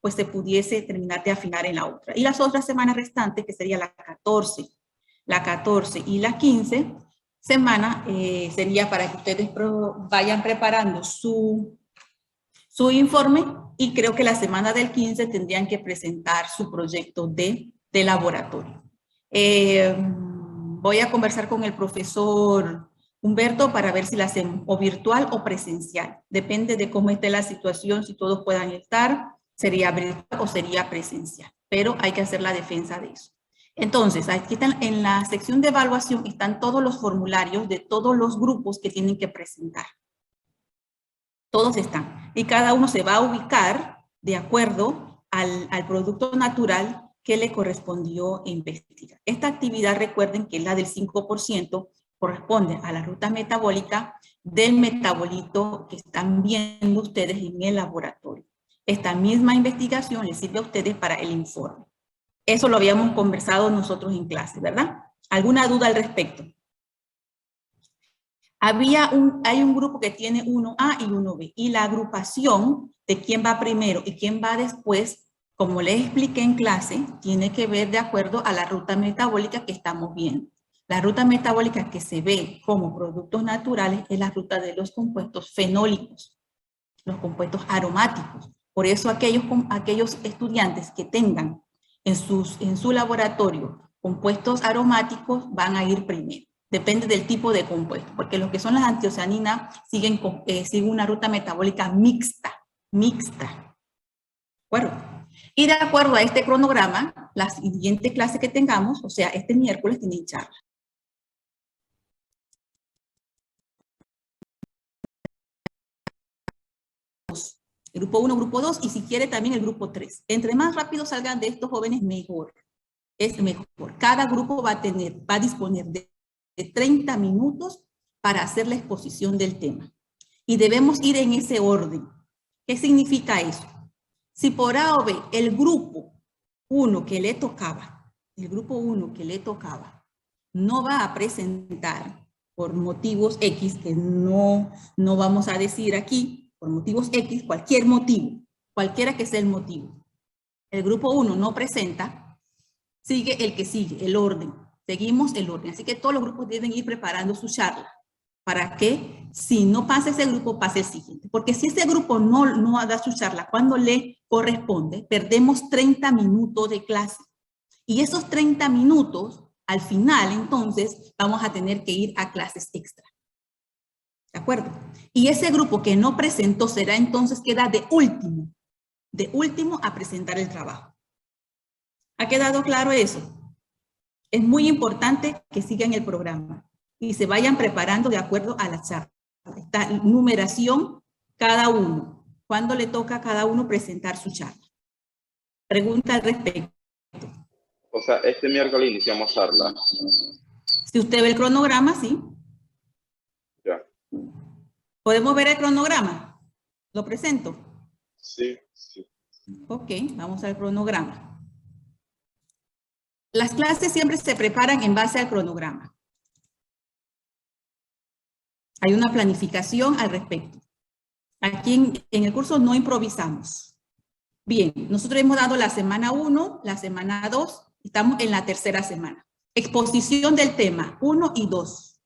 pues se pudiese terminar de afinar en la otra. Y las otras semanas restantes, que sería la 14 y la 15 semana, sería para que ustedes vayan preparando su informe, y creo que la semana del 15 tendrían que presentar su proyecto de laboratorio. Voy a conversar con el profesor Humberto para ver si la hacemos o virtual o presencial. Depende de cómo esté la situación, si todos puedan estar, sería virtual o sería presencial. Pero hay que hacer la defensa de eso. Entonces, aquí están, en la sección de evaluación están todos los formularios de todos los grupos que tienen que presentar. Todos están. Y cada uno se va a ubicar de acuerdo al producto natural que le correspondió investigar. Esta actividad, recuerden que la del 5%, corresponde a la ruta metabólica del metabolito que están viendo ustedes en el laboratorio. Esta misma investigación les sirve a ustedes para el informe. Eso lo habíamos conversado nosotros en clase, ¿verdad? ¿Alguna duda al respecto? Hay un grupo que tiene 1A y 1B, y la agrupación de quién va primero y quién va después, como les expliqué en clase, tiene que ver de acuerdo a la ruta metabólica que estamos viendo. La ruta metabólica que se ve como productos naturales es la ruta de los compuestos fenólicos, los compuestos aromáticos. Por eso aquellos estudiantes que tengan en su laboratorio compuestos aromáticos van a ir primero. Depende del tipo de compuesto, porque los que son las antioceaninas siguen una ruta metabólica mixta. ¿De acuerdo? Y de acuerdo a este cronograma, la siguiente clase que tengamos, o sea, este miércoles, tienen charla. El grupo 1, grupo 2, y si quiere también el grupo 3. Entre más rápido salgan de estos jóvenes, mejor. Es mejor. Cada grupo va a disponer de 30 minutos para hacer la exposición del tema. Y debemos ir en ese orden. ¿Qué significa eso? Si por A o B el grupo 1 que le tocaba, no va a presentar por motivos X, que no vamos a decir aquí, por motivos X, cualquier motivo, cualquiera que sea el motivo. El grupo 1 no presenta, sigue el que sigue, el orden. Seguimos el orden. Así que todos los grupos deben ir preparando su charla para que si no pasa ese grupo, pase el siguiente. Porque si ese grupo no da su charla cuando le corresponde, perdemos 30 minutos de clase. Y esos 30 minutos, al final, entonces, vamos a tener que ir a clases extra. ¿De acuerdo? Y ese grupo que no presentó será entonces, queda de último a presentar el trabajo. ¿Ha quedado claro eso? Es muy importante que sigan el programa y se vayan preparando de acuerdo a la charla. Esta numeración, cada uno. ¿Cuándo le toca a cada uno presentar su charla? Pregunta al respecto. O sea, este miércoles iniciamos charla. Si usted ve el cronograma, sí. Ya. ¿Podemos ver el cronograma? ¿Lo presento? Sí. Ok, vamos al cronograma. Las clases siempre se preparan en base al cronograma. Hay una planificación al respecto. Aquí en el curso no improvisamos. Bien, nosotros hemos dado la semana 1, la semana 2, estamos en la tercera semana. Exposición del tema 1 y 2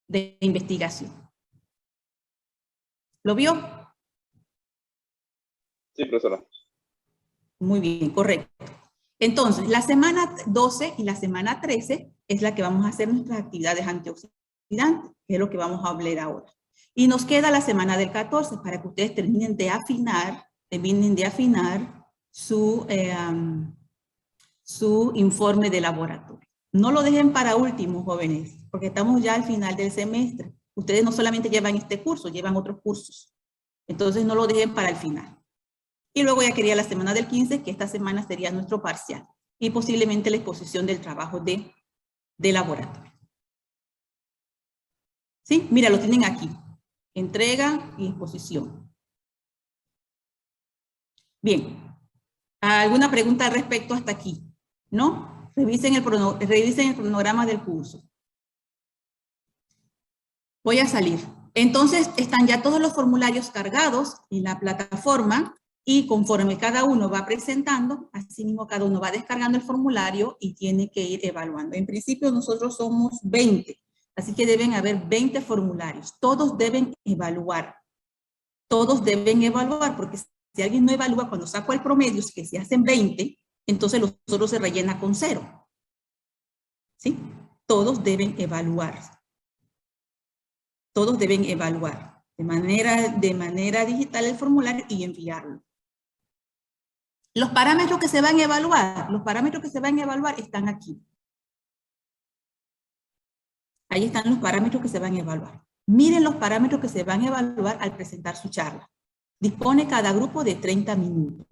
de investigación. ¿Lo vio? Sí, profesora. Muy bien, correcto. Entonces, la semana 12 y la semana 13 es la que vamos a hacer nuestras actividades antioxidantes, que es lo que vamos a hablar ahora. Y nos queda la semana del 14 para que ustedes terminen de afinar su informe de laboratorio. No lo dejen para último, jóvenes, porque estamos ya al final del semestre. Ustedes no solamente llevan este curso, llevan otros cursos. Entonces no lo dejen para el final. Y luego ya quería la semana del 15, que esta semana sería nuestro parcial. Y posiblemente la exposición del trabajo de laboratorio. ¿Sí? Mira, lo tienen aquí. Entrega y exposición. Bien. ¿Alguna pregunta al respecto hasta aquí? ¿No? Revisen el cronograma del curso. Voy a salir. Entonces, están ya todos los formularios cargados en la plataforma Y conforme cada uno va presentando, así mismo cada uno va descargando el formulario y tiene que ir evaluando. En principio nosotros somos 20, así que deben haber 20 formularios. Todos deben evaluar. Todos deben evaluar, porque si alguien no evalúa, cuando saco el promedio, que se hacen 20, entonces los otros se rellena con 0. ¿Sí? Todos deben evaluar. Todos deben evaluar de manera digital el formulario y enviarlo. Los parámetros que se van a evaluar, están aquí. Ahí están los parámetros que se van a evaluar. Miren los parámetros que se van a evaluar al presentar su charla. Dispone cada grupo de 30 minutos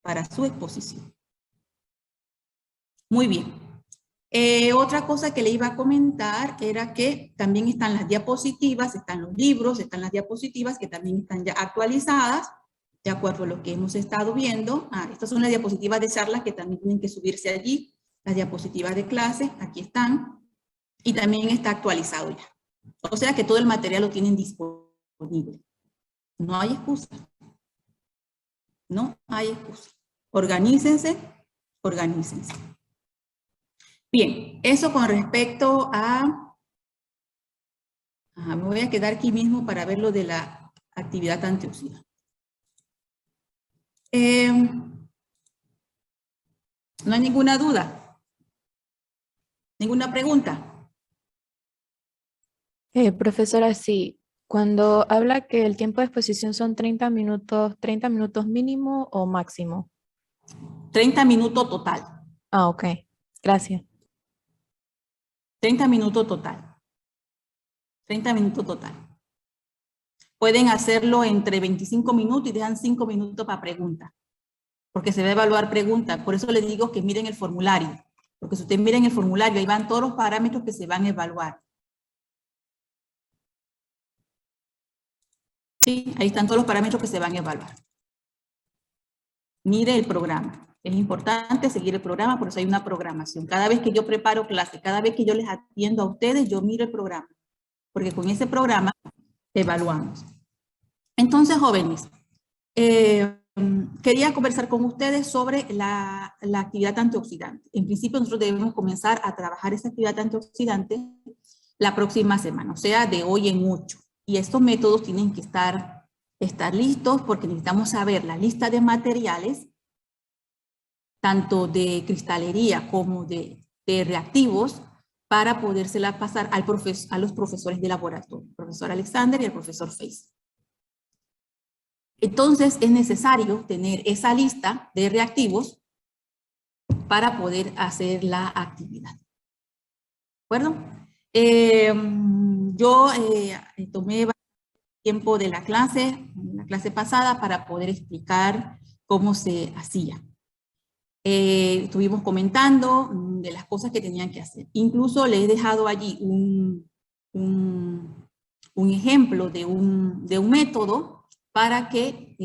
para su exposición. Muy bien. Otra cosa que le iba a comentar era que también están las diapositivas, están los libros, están las diapositivas que también están ya actualizadas, de acuerdo a lo que hemos estado viendo. Estas son las diapositivas de charlas que también tienen que subirse allí. Las diapositivas de clase, aquí están. Y también está actualizado ya. O sea que todo el material lo tienen disponible. No hay excusa. No hay excusa. Organícense, organícense. Bien, eso con respecto a... me voy a quedar aquí mismo para ver lo de la actividad antioxidante. ¿No hay ninguna duda? ¿Ninguna pregunta? Profesora, sí. Cuando habla que el tiempo de exposición son 30 minutos mínimo o máximo. 30 minutos total. Ok. Gracias. 30 minutos total. 30 minutos total. Pueden hacerlo entre 25 minutos y dejan 5 minutos para preguntas. Porque se va a evaluar preguntas. Por eso les digo que miren el formulario. Porque si ustedes miren el formulario, ahí van todos los parámetros que se van a evaluar. Sí, ahí están todos los parámetros que se van a evaluar. Mire el programa. Es importante seguir el programa, por eso hay una programación. Cada vez que yo preparo clase, cada vez que yo les atiendo a ustedes, yo miro el programa. Porque con ese programa evaluamos. Entonces, jóvenes, quería conversar con ustedes sobre la actividad antioxidante. En principio, nosotros debemos comenzar a trabajar esa actividad antioxidante la próxima semana, o sea, de hoy en 8. Y estos métodos tienen que estar listos porque necesitamos saber la lista de materiales, tanto de cristalería como de reactivos, para podérsela pasar a los profesores de laboratorio, el profesor Alexander y el profesor Face. Entonces es necesario tener esa lista de reactivos para poder hacer la actividad. ¿De acuerdo? Yo tomé tiempo de la clase pasada para poder explicar cómo se hacía. Estuvimos comentando de las cosas que tenían que hacer. Incluso les he dejado allí un ejemplo de un método para que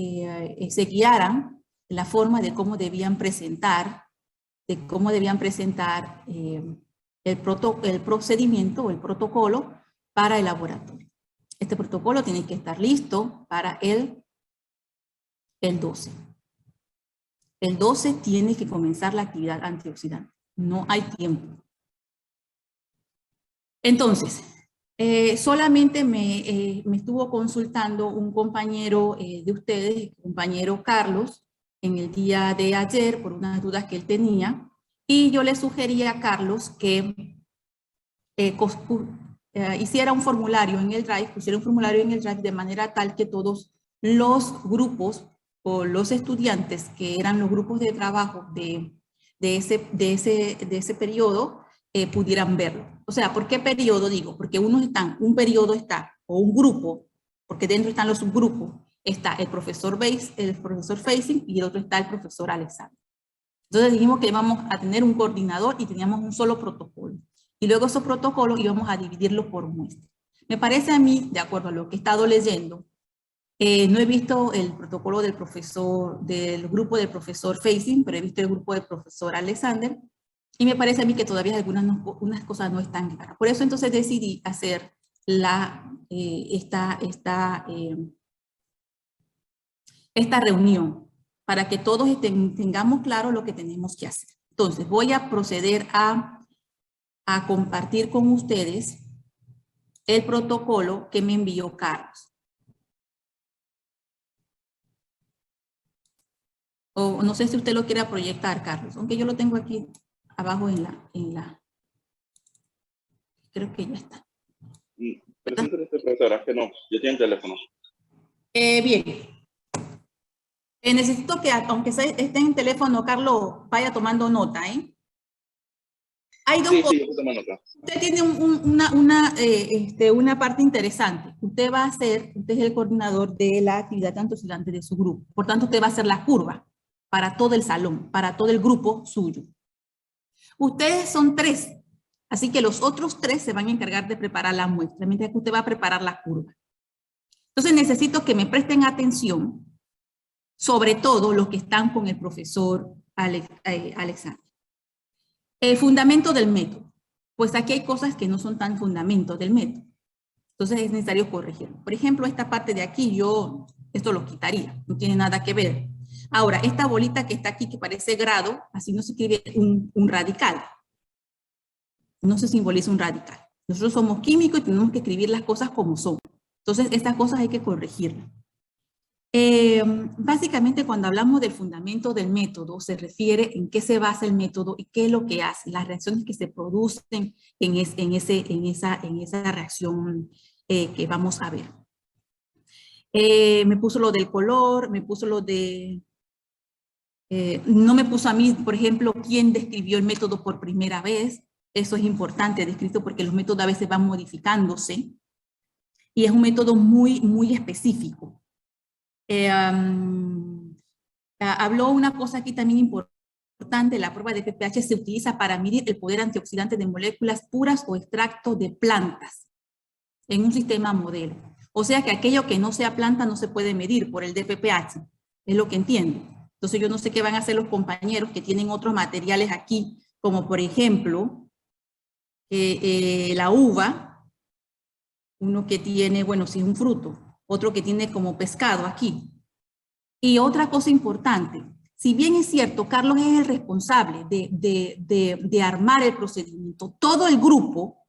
se guiaran la forma de cómo debían presentar, el procedimiento o el protocolo para el laboratorio. Este protocolo tiene que estar listo para el 12. El 12 tiene que comenzar la actividad antioxidante. No hay tiempo. Entonces, solamente me estuvo consultando un compañero de ustedes, el compañero Carlos, en el día de ayer por unas dudas que él tenía. Y yo le sugerí a Carlos que hiciera un formulario en el Drive, pusiera un formulario en el Drive de manera tal que todos los grupos o los estudiantes que eran los grupos de trabajo de ese periodo pudieran verlo. O sea, ¿por qué periodo digo? Porque un periodo está, o un grupo, porque dentro están los subgrupos, está el profesor Facing y el otro está el profesor Alexander. Entonces dijimos que íbamos a tener un coordinador y teníamos un solo protocolo. Y luego esos protocolos íbamos a dividirlos por muestras. Me parece a mí, de acuerdo a lo que he estado leyendo, no he visto el protocolo del grupo del profesor Facing, pero he visto el grupo del profesor Alexander, y me parece a mí que todavía unas cosas no están claras. Por eso entonces decidí hacer esta reunión. para que todos tengamos claro lo que tenemos que hacer. Entonces, voy a proceder a compartir con ustedes el protocolo que me envió Carlos. O no sé si usted lo quiere proyectar, Carlos, aunque yo lo tengo aquí abajo en la creo que ya está. Preséntale a esta profesora, que no, ya tiene teléfono. Bien. Necesito que, aunque esté en teléfono, Carlos, vaya tomando nota, ¿eh? Hay dos cosas. Sí, yo tomo nota. Usted tiene una parte interesante. Usted es el coordinador de la actividad tanto estudiantes de su grupo. Por tanto, usted va a hacer la curva para todo el salón, para todo el grupo suyo. Ustedes son 3, así que los otros 3 se van a encargar de preparar la muestra, mientras que usted va a preparar la curva. Entonces necesito que me presten atención, sobre todo los que están con el profesor Alexander. El fundamento del método. Pues aquí hay cosas que no son tan fundamentos del método. Entonces es necesario corregirlo. Por ejemplo, esta parte de aquí, esto lo quitaría, no tiene nada que ver. Ahora, esta bolita que está aquí, que parece grado, así no se escribe un radical. No se simboliza un radical. Nosotros somos químicos y tenemos que escribir las cosas como son. Entonces, estas cosas hay que corregirlas. Básicamente, cuando hablamos del fundamento del método, se refiere en qué se basa el método y qué es lo que hace, las reacciones que se producen en esa reacción que vamos a ver. Me puso lo del color, me puso lo de... no me puso a mí, por ejemplo, quién describió el método por primera vez. Eso es importante, descrito, porque los métodos a veces van modificándose. Y es un método muy, muy específico. Habló una cosa aquí también importante: la prueba de pPH se utiliza para medir el poder antioxidante de moléculas puras o extractos de plantas en un sistema modelo. O sea que aquello que no sea planta no se puede medir por el DPPH, es lo que entiendo. Entonces yo no sé qué van a hacer los compañeros que tienen otros materiales aquí, como por ejemplo la uva, uno que tiene, bueno, sí, un fruto, otro que tiene como pescado aquí. Y otra cosa importante, si bien es cierto, Carlos es el responsable de armar el procedimiento, todo el grupo,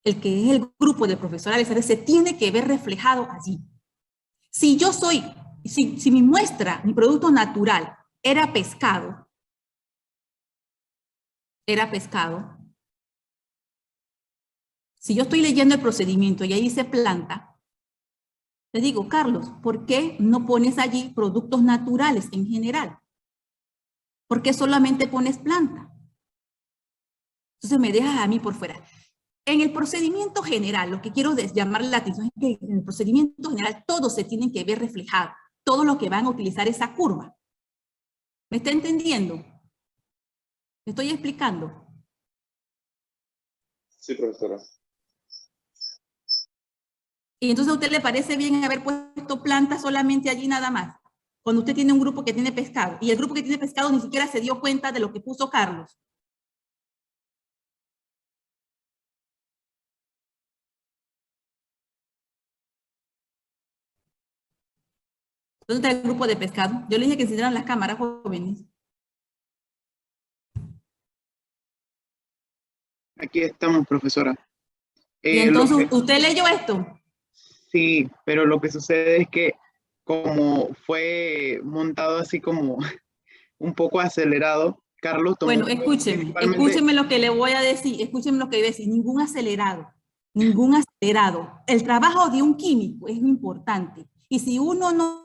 el que es el grupo del profesor Alexander, se tiene que ver reflejado allí. Si yo soy, si mi muestra, mi producto natural era pescado, si yo estoy leyendo el procedimiento y ahí dice planta, le digo, Carlos, ¿por qué no pones allí productos naturales en general? ¿Por qué solamente pones planta? Entonces me dejas a mí por fuera. En el procedimiento general, lo que quiero llamarle la atención es que en el procedimiento general todos se tienen que ver reflejados, todos los que van a utilizar esa curva. ¿Me está entendiendo? ¿Me estoy explicando? Sí, profesora. Y entonces a usted le parece bien haber puesto plantas solamente allí nada más, cuando usted tiene un grupo que tiene pescado, y el grupo que tiene pescado ni siquiera se dio cuenta de lo que puso Carlos. ¿Dónde está el grupo de pescado? Yo le dije que encendieran las cámaras, jóvenes. Aquí estamos, profesora. Y entonces, ¿usted leyó esto? Sí, pero lo que sucede es que como fue montado así como un poco acelerado, Carlos tomó... Bueno, escúcheme lo que le voy a decir, escúcheme lo que voy a decir, ningún acelerado. El trabajo de un químico es importante. Y si uno no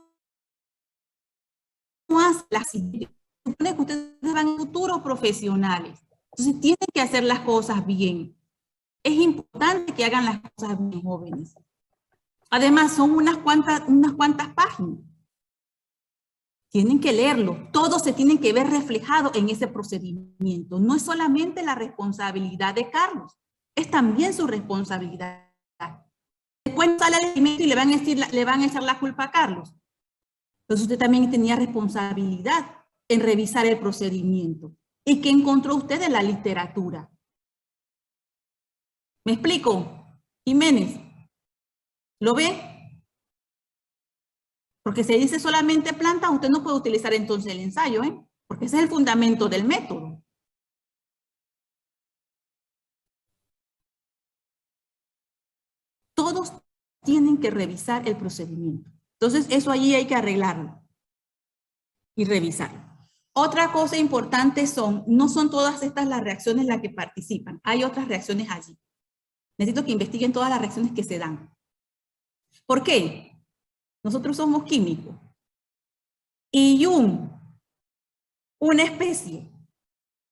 hace la siguiente, supone que ustedes van futuros profesionales. Entonces tienen que hacer las cosas bien. Es importante que hagan las cosas bien, jóvenes. Además, son unas cuantas páginas. Tienen que leerlo. Todo se tiene que ver reflejado en ese procedimiento. No es solamente la responsabilidad de Carlos, es también su responsabilidad. Después sale el alimento y le van a echar la culpa a Carlos. Entonces usted también tenía responsabilidad en revisar el procedimiento. ¿Y qué encontró usted en la literatura? ¿Me explico? Jiménez, ¿lo ve? Porque si dice solamente planta, usted no puede utilizar entonces el ensayo, ¿eh? Porque ese es el fundamento del método. Todos tienen que revisar el procedimiento. Entonces, eso allí hay que arreglarlo y revisarlo. Otra cosa importante no son todas estas las reacciones las que participan. Hay otras reacciones allí. Necesito que investiguen todas las reacciones que se dan. ¿Por qué? Nosotros somos químicos. Y una especie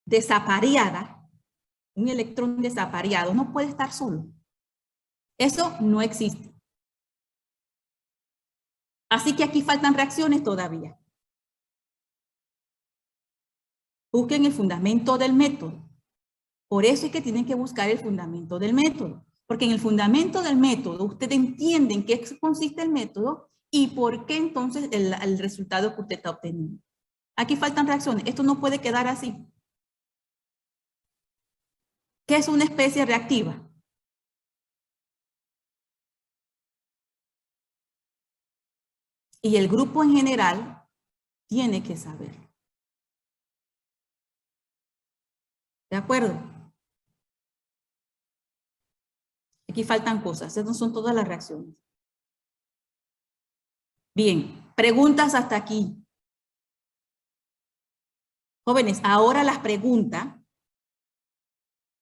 desapareada, un electrón desapareado, no puede estar solo. Eso no existe. Así que aquí faltan reacciones todavía. Busquen el fundamento del método. Por eso es que tienen que buscar el fundamento del método. Porque en el fundamento del método, ustedes entienden qué consiste el método y por qué entonces el resultado que usted está obteniendo. Aquí faltan reacciones. Esto no puede quedar así. ¿Qué es una especie reactiva? Y el grupo en general tiene que saber. ¿De acuerdo? Aquí faltan cosas. Esas no son todas las reacciones. Bien, preguntas hasta aquí. Jóvenes, ahora las preguntas.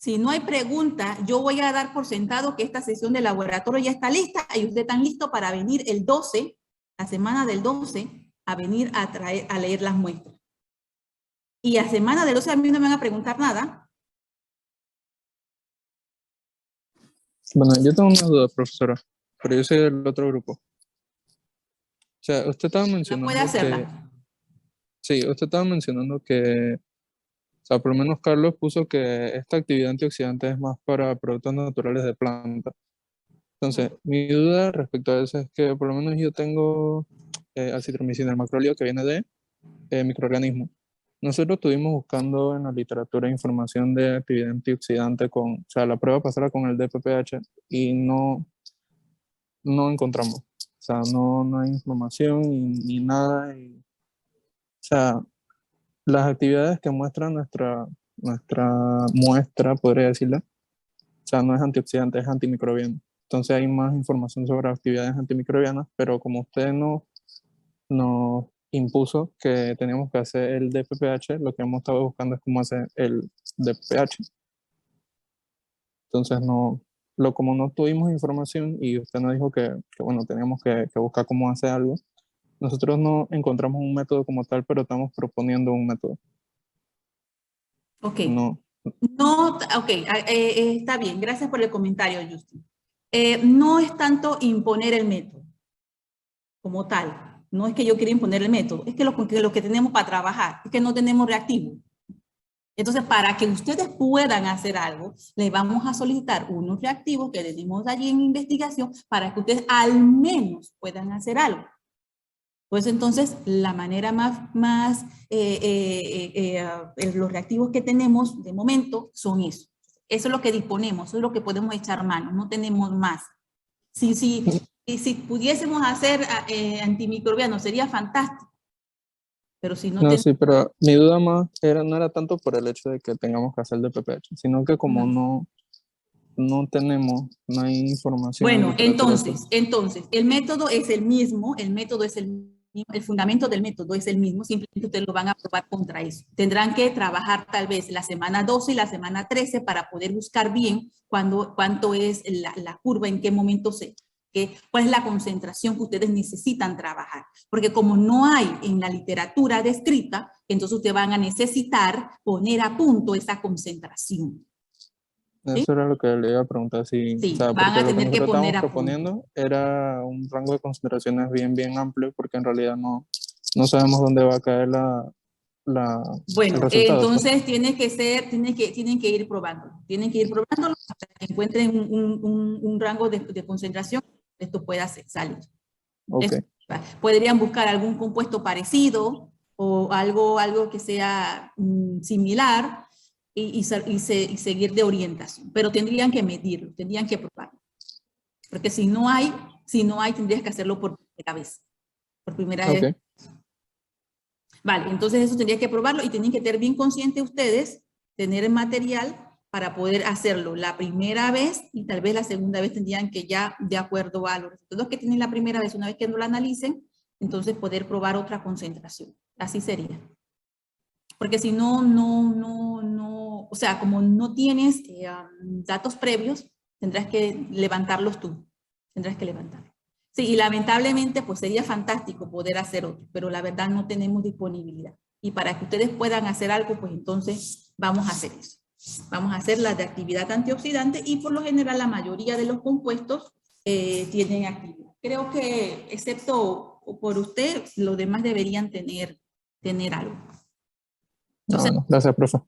Si no hay pregunta, yo voy a dar por sentado que esta sesión de laboratorio ya está lista y ustedes están listos para venir el 12, la semana del 12, a venir a leer las muestras. Y a semana del 12 a mí no me van a preguntar nada. Bueno, yo tengo una duda, profesora, pero yo soy del otro grupo. O sea, usted estaba No mencionando puede hacerla. Sí, usted estaba mencionando que, o sea, por lo menos Carlos puso que esta actividad antioxidante es más para productos naturales de planta. Entonces, mi duda respecto a eso es que por lo menos yo tengo acitromicina, el macróleo que viene de microorganismos. Nosotros estuvimos buscando en la literatura información de actividad antioxidante o sea, la prueba pasada con el DPPH y no encontramos. O sea, no hay información ni nada. O sea, las actividades que muestra nuestra muestra, podría decirle, o sea, no es antioxidante, es antimicrobiano. Entonces hay más información sobre actividades antimicrobianas, pero como usted nos impuso que teníamos que hacer el DPPH, lo que hemos estado buscando es cómo hacer el DPPH. Entonces como no tuvimos información y usted nos dijo que bueno, teníamos que buscar cómo hacer algo, nosotros no encontramos un método como tal, pero estamos proponiendo un método. Ok. No. No, ok, está bien. Gracias por el comentario, Justin. No es tanto imponer el método como tal. No es que yo quiera imponer el método, es que lo que tenemos para trabajar, es que no tenemos reactivo. Entonces, para que ustedes puedan hacer algo, les vamos a solicitar unos reactivos que tenemos allí en investigación para que ustedes al menos puedan hacer algo. Pues entonces, la manera los reactivos que tenemos de momento son eso. Eso es lo que disponemos, eso es lo que podemos echar mano, no tenemos más. Si pudiésemos hacer antimicrobianos sería fantástico. Pero si no, Sí, pero mi duda más no era tanto por el hecho de que tengamos que hacer el DPPH, sino que como no hay información. Bueno, entonces, el método es el mismo, el fundamento del método es el mismo, simplemente ustedes lo van a probar contra eso. Tendrán que trabajar tal vez la semana 12 y la semana 13 para poder buscar bien cuánto es la curva, en qué momento cuál es la concentración que ustedes necesitan trabajar. Porque como no hay en la literatura descrita, entonces ustedes van a necesitar poner a punto esa concentración. Eso ¿Sí? era lo que le iba a preguntar, Sí, o sea, van a tener que poner a punto. proponiendo era un rango de concentraciones bien amplio, porque en realidad no sabemos dónde va a caer bueno, el resultado. entonces tienen que ir probándolo. Tienen que ir probándolo hasta que encuentren un rango de concentración. Esto pueda salir. Okay. Podrían buscar algún compuesto parecido o algo que sea similar y seguir de orientación. Pero tendrían que medirlo, tendrían que probarlo. Porque si no hay, tendrías que hacerlo por primera vez. Por primera vez. Ok. Vale, entonces eso tendría que probarlo y tienen que tener bien consciente ustedes, tener el material para poder hacerlo la primera vez y tal vez la segunda vez tendrían que ya, de acuerdo a los resultados que tienen la primera vez, una vez que no lo analicen, entonces poder probar otra concentración. Así sería. Porque si no, o sea, como no tienes datos previos, tendrás que levantarlos tú. Tendrás que levantarlos. Sí, y lamentablemente, pues sería fantástico poder hacer otro, pero la verdad no tenemos disponibilidad. Y para que ustedes puedan hacer algo, pues entonces vamos a hacer eso. Vamos a hacer la de actividad antioxidante y por lo general la mayoría de los compuestos tienen actividad. Creo que, excepto por usted, los demás deberían tener algo. No, O sea, bueno, gracias, profe.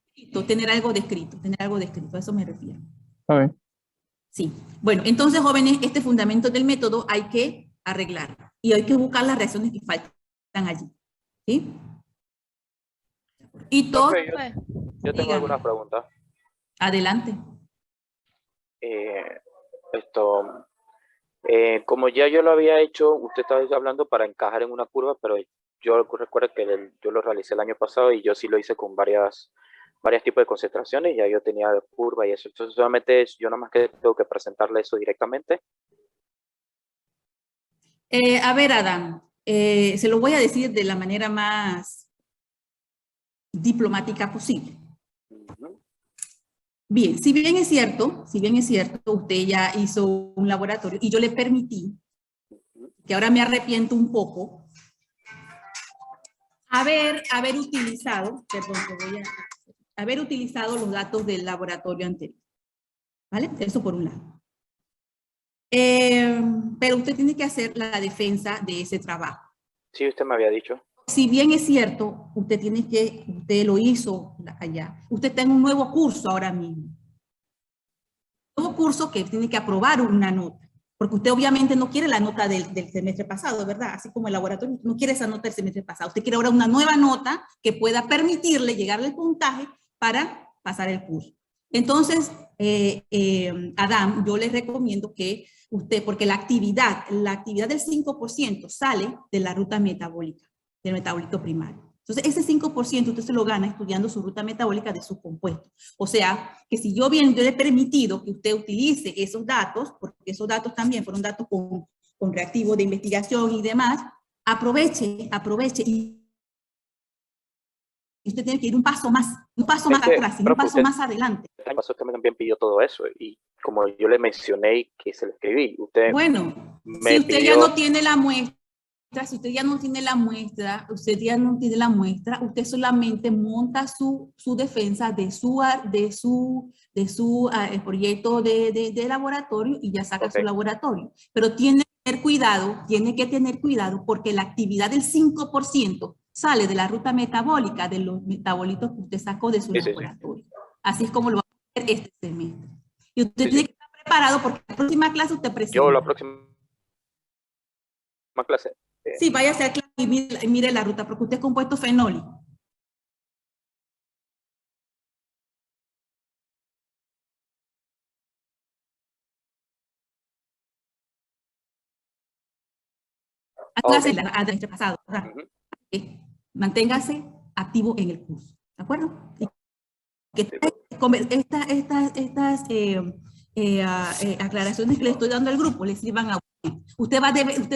tener algo descrito, a eso me refiero. Está bien. Sí. Bueno, entonces, jóvenes, este fundamento del método hay que arreglarlo y hay que buscar las reacciones que faltan allí. ¿Sí? Y todo... Profe, yo tengo Dígame. algunas preguntas. Adelante. Esto, como ya yo lo había hecho, usted estaba hablando para encajar en una curva, pero yo recuerdo que yo lo realicé el año pasado y yo sí lo hice con varios tipos de concentraciones, ya yo tenía curva y eso. Entonces solamente yo nada más que tengo que presentarle eso directamente. A ver, Adán, se lo voy a decir de la manera más diplomática posible. Bien, si bien es cierto, usted ya hizo un laboratorio y yo le permití, que ahora me arrepiento un poco, haber utilizado, perdón, haber utilizado los datos del laboratorio anterior. ¿Vale? Eso por un lado. Pero usted tiene que hacer la defensa de ese trabajo. Sí, usted me había dicho. Si bien es cierto, usted lo hizo allá. Usted está en un nuevo curso ahora mismo. Un nuevo curso que tiene que aprobar una nota. Porque usted obviamente no quiere la nota del semestre pasado, ¿verdad? Así como el laboratorio no quiere esa nota del semestre pasado. Usted quiere ahora una nueva nota que pueda permitirle llegarle el puntaje para pasar el curso. Entonces, Adán, yo les recomiendo que usted, porque la actividad del 5% sale de la ruta metabólica, del metabolito primario. Entonces, ese 5% usted se lo gana estudiando su ruta metabólica de sus compuestos. O sea, que si yo le he permitido que usted utilice esos datos, porque esos datos también fueron datos con reactivos de investigación y demás, aproveche y usted tiene que ir un paso más atrás, y un paso más adelante. El año pasado usted también pidió todo eso y como yo le mencioné que se lo escribí, usted bueno, si usted ya no tiene la muestra, usted solamente monta su defensa de su proyecto de laboratorio y ya saca su laboratorio. Pero tiene que tener cuidado porque la actividad del 5% sale de la ruta metabólica, de los metabolitos que usted sacó de su laboratorio. Sí. Así es como lo va a hacer este semestre. Y usted tiene que estar preparado porque la próxima clase usted presenta. Yo la próxima clase. Sí, vaya a hacer clase y mire la ruta, porque usted es compuesto fenólico. Pasado, manténgase activo en el curso, ¿de acuerdo? Estas aclaraciones que le estoy dando al grupo les sirvan a usted. Usted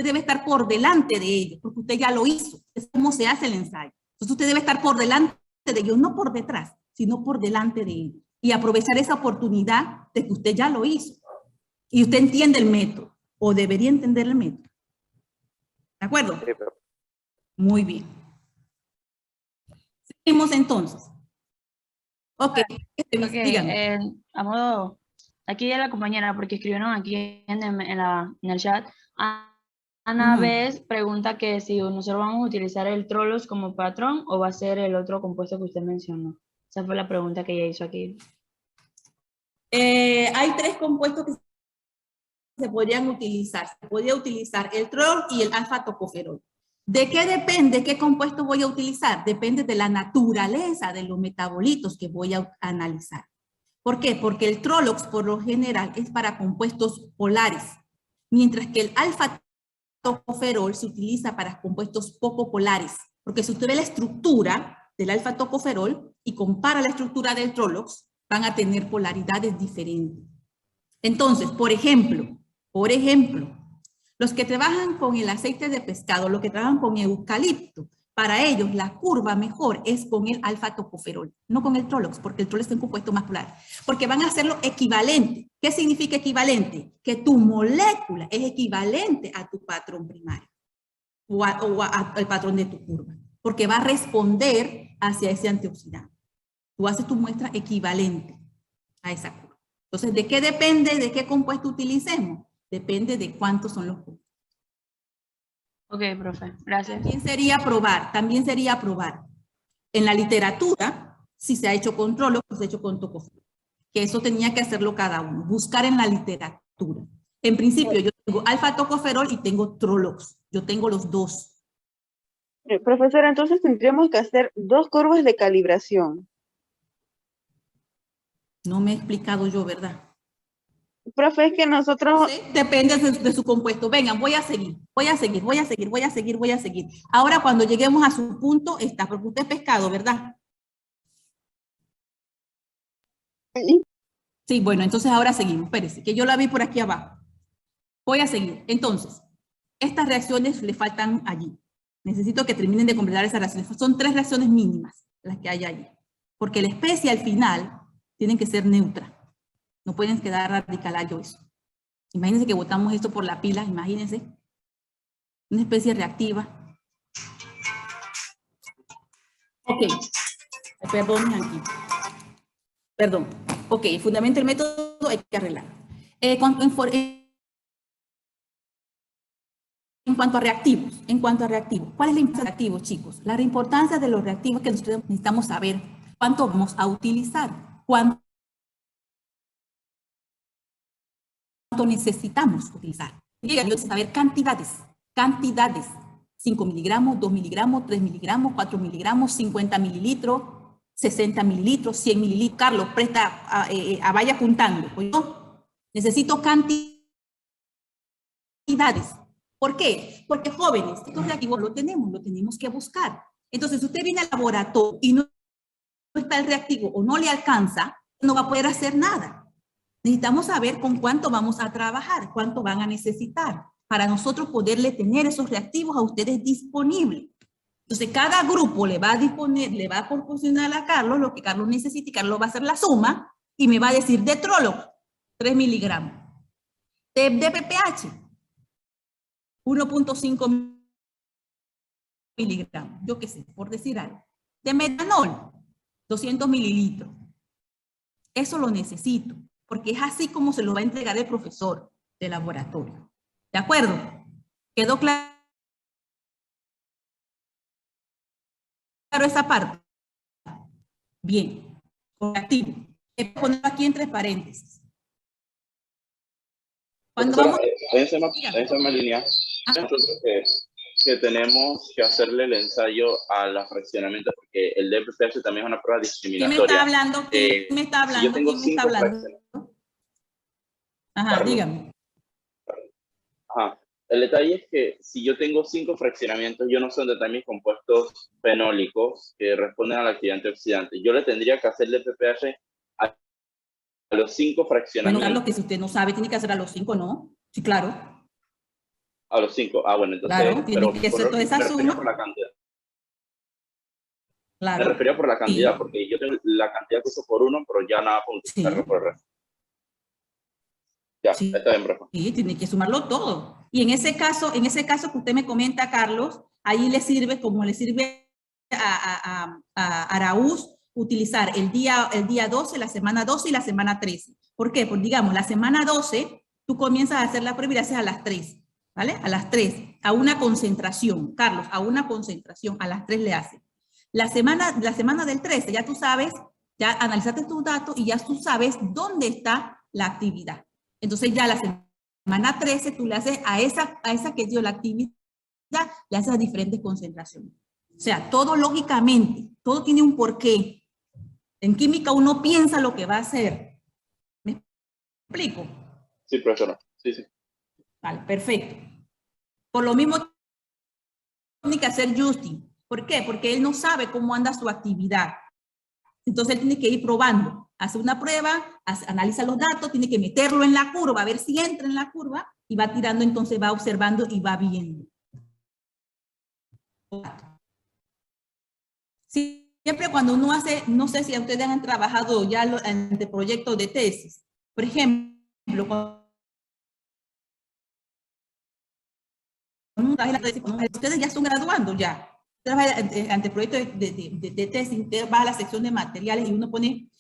debe estar por delante de ellos, porque usted ya lo hizo. Es como se hace el ensayo. Entonces usted debe estar por delante de ellos, no por detrás, sino por delante de ellos. Y aprovechar esa oportunidad de que usted ya lo hizo. Y usted entiende el método, o debería entender el método. ¿De acuerdo? Sí, pero... Muy bien. Seguimos entonces. Ok. A modo, aquí ya la compañera, porque escribieron aquí en el chat, Ana Vez pregunta que si nosotros vamos a utilizar el Trolos como patrón o va a ser el otro compuesto que usted mencionó. Esa fue la pregunta que ella hizo aquí. Hay 3 compuestos que se podrían utilizar. Se podría utilizar el TROL y el alfa-tocoferol. ¿De qué depende qué compuesto voy a utilizar? Depende de la naturaleza de los metabolitos que voy a analizar. ¿Por qué? Porque el Trolox, por lo general, es para compuestos polares, mientras que el alfa tocoferol se utiliza para compuestos poco polares, porque si usted ve la estructura del alfa-tocoferol y compara la estructura del Trolox, van a tener polaridades diferentes. Entonces, por ejemplo, los que trabajan con el aceite de pescado, los que trabajan con eucalipto, para ellos la curva mejor es con el alfa-tocoferol, no con el Trolox, porque el Trolox es un compuesto más polar, porque van a hacerlo equivalente. ¿Qué significa equivalente? Que tu molécula es equivalente a tu patrón primario o al patrón de tu curva, porque va a responder hacia ese antioxidante. Tú haces tu muestra equivalente a esa curva. Entonces, ¿de qué depende de qué compuesto utilicemos? Depende de cuántos son los compuestos. Ok, profe, gracias. También sería probar. En la literatura, si se ha hecho con Trolox o se ha hecho con tocoferol, que eso tenía que hacerlo cada uno, buscar en la literatura. En principio, yo tengo alfa-tocoferol y tengo Trolox. Yo tengo los dos. Profesora, entonces tendríamos que hacer 2 curvas de calibración. No me he explicado yo, ¿verdad? Profe, es que nosotros... Sí, depende de su compuesto. Vengan, voy a seguir. Ahora cuando lleguemos a su punto está, porque usted es pescado, ¿verdad? Sí, bueno, entonces ahora seguimos. Espérese, que yo la vi por aquí abajo. Voy a seguir. Entonces, estas reacciones le faltan allí. Necesito que terminen de completar esas reacciones. Son 3 reacciones mínimas las que hay allí. Porque la especie al final tienen que ser neutra. No pueden quedar radicalayo eso. Imagínense que botamos esto por la pila, imagínense. Una especie reactiva. Ok. Perdón, aquí. Perdón. Ok, el fundamento del método hay que arreglar. En cuanto a reactivos, ¿cuál es la importancia de los reactivos, chicos? La importancia de los reactivos que nosotros necesitamos saber cuánto vamos a utilizar, cuánto necesitamos utilizar. Necesitamos saber cantidades. 5 miligramos, 2 miligramos, 3 miligramos, 4 miligramos, 50 mililitros, 60 mililitros, 100 mililitros. Carlos, presta, vaya apuntando. ¿No? Necesito cantidades. ¿Por qué? Porque jóvenes, estos reactivos lo tenemos que buscar. Entonces, si usted viene al laboratorio y no está el reactivo o no le alcanza, no va a poder hacer nada. Necesitamos saber con cuánto vamos a trabajar, cuánto van a necesitar, para nosotros poderle tener esos reactivos a ustedes disponibles. Entonces, cada grupo le va a proporcionar a Carlos lo que Carlos necesita y Carlos va a hacer la suma y me va a decir de Trolox, 3 miligramos. De PPH, 1.5 miligramos, yo qué sé, por decir algo. De metanol, 200 mililitros. Eso lo necesito, porque es así como se lo va a entregar el profesor de laboratorio. ¿De acuerdo? ¿Quedó claro esa parte? Bien. Activo. Voy a poner aquí entre paréntesis. Cuando vamos... En esa misma línea, entonces, que tenemos que hacerle el ensayo a la fraccionamiento, porque el DPPH también es una prueba discriminatoria. ¿Quién me está hablando? ¿Quién me está hablando? Si yo tengo ¿Quién me está hablando? Ajá, Carlos. dígame. Ajá. El detalle es que si yo tengo 5 fraccionamientos, yo no sé dónde están mis compuestos fenólicos que responden a la actividad antioxidante. Yo le tendría que hacer el DPPH a los 5 fraccionamientos. Bueno, Carlos, que si usted no sabe, tiene que hacer a los 5, ¿no? Sí, claro. A los 5. Ah, bueno, entonces... Claro, tiene que hacer toda esa suma. Por la cantidad. Claro. Me refería por la cantidad, sí. porque yo tengo la cantidad que uso por 1, pero ya nada puedo utilizarlo por el resto. Ya, Sí. está bien, profe. Sí, tiene que sumarlo todo. Y en ese caso que usted me comenta, Carlos, ahí le sirve, como le sirve a Araúz, utilizar el día 12, la semana 12 y la semana 13. ¿Por qué? Porque digamos, la semana 12, tú comienzas a hacer la prueba y la haces a las 3, ¿vale? A las 3, a una concentración, Carlos, a una concentración, a las 3 le haces. La semana del 13, ya tú sabes, ya analizaste tus datos y ya tú sabes dónde está la actividad. Entonces ya la semana 13 tú le haces a esa que dio la actividad, le haces a diferentes concentraciones. O sea, todo lógicamente, todo tiene un porqué. En química uno piensa lo que va a hacer. ¿Me explico? Sí, profesora. Sí, sí. Vale, perfecto. Por lo mismo tiene que hacer Justin. ¿Por qué? Porque él no sabe cómo anda su actividad. Entonces él tiene que ir probando. Hace una prueba, analiza los datos, tiene que meterlo en la curva, a ver si entra en la curva, y va tirando, entonces va observando y va viendo. Siempre cuando uno hace, no sé si ustedes han trabajado ya en el proyecto de tesis. Por ejemplo, ustedes ya están graduando ya. Ante el proyecto de tesis, usted va a la sección de materiales y uno pone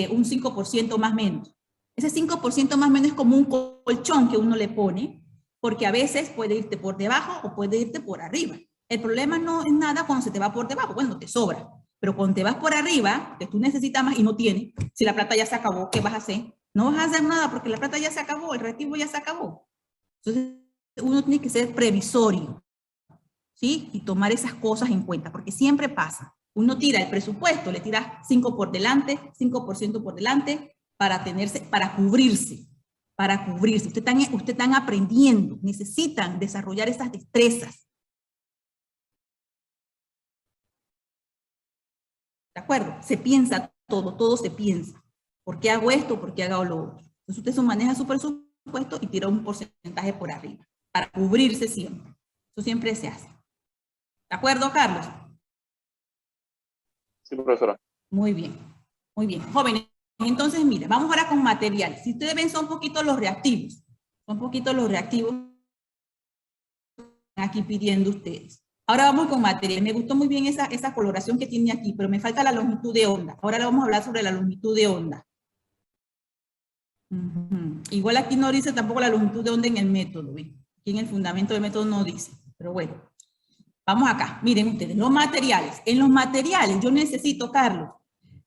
un 5% más menos. Ese 5% más menos es como un colchón que uno le pone, porque a veces puede irte por debajo o puede irte por arriba. El problema no es nada cuando se te va por debajo, bueno, te sobra. Pero cuando te vas por arriba, que tú necesitas más y no tienes, si la plata ya se acabó, ¿qué vas a hacer? No vas a hacer nada porque la plata ya se acabó, el reactivo ya se acabó. Entonces, uno tiene que ser previsorio, ¿sí? Y tomar esas cosas en cuenta, porque siempre pasa. Uno tira el presupuesto, le tira 5 por delante, 5% por delante, para cubrirse. Ustedes están aprendiendo, necesitan desarrollar esas destrezas. ¿De acuerdo? Se piensa todo se piensa. ¿Por qué hago esto? ¿Por qué hago lo otro? Entonces usted maneja su presupuesto y tira un porcentaje por arriba, para cubrirse siempre. Eso siempre se hace. ¿De acuerdo, Carlos? Sí, profesora. Muy bien, muy bien. Jóvenes, entonces mira, vamos ahora con materiales. Si ustedes ven, son un poquito los reactivos. Son un poquito los reactivos aquí pidiendo ustedes. Ahora vamos con materiales. Me gustó muy bien esa coloración que tiene aquí, pero me falta la longitud de onda. Ahora vamos a hablar sobre la longitud de onda. Igual aquí no dice tampoco la longitud de onda en el método. ¿Ven? Aquí en el fundamento del método no dice, pero bueno. Vamos acá, miren ustedes, los materiales. En los materiales yo necesito, Carlos,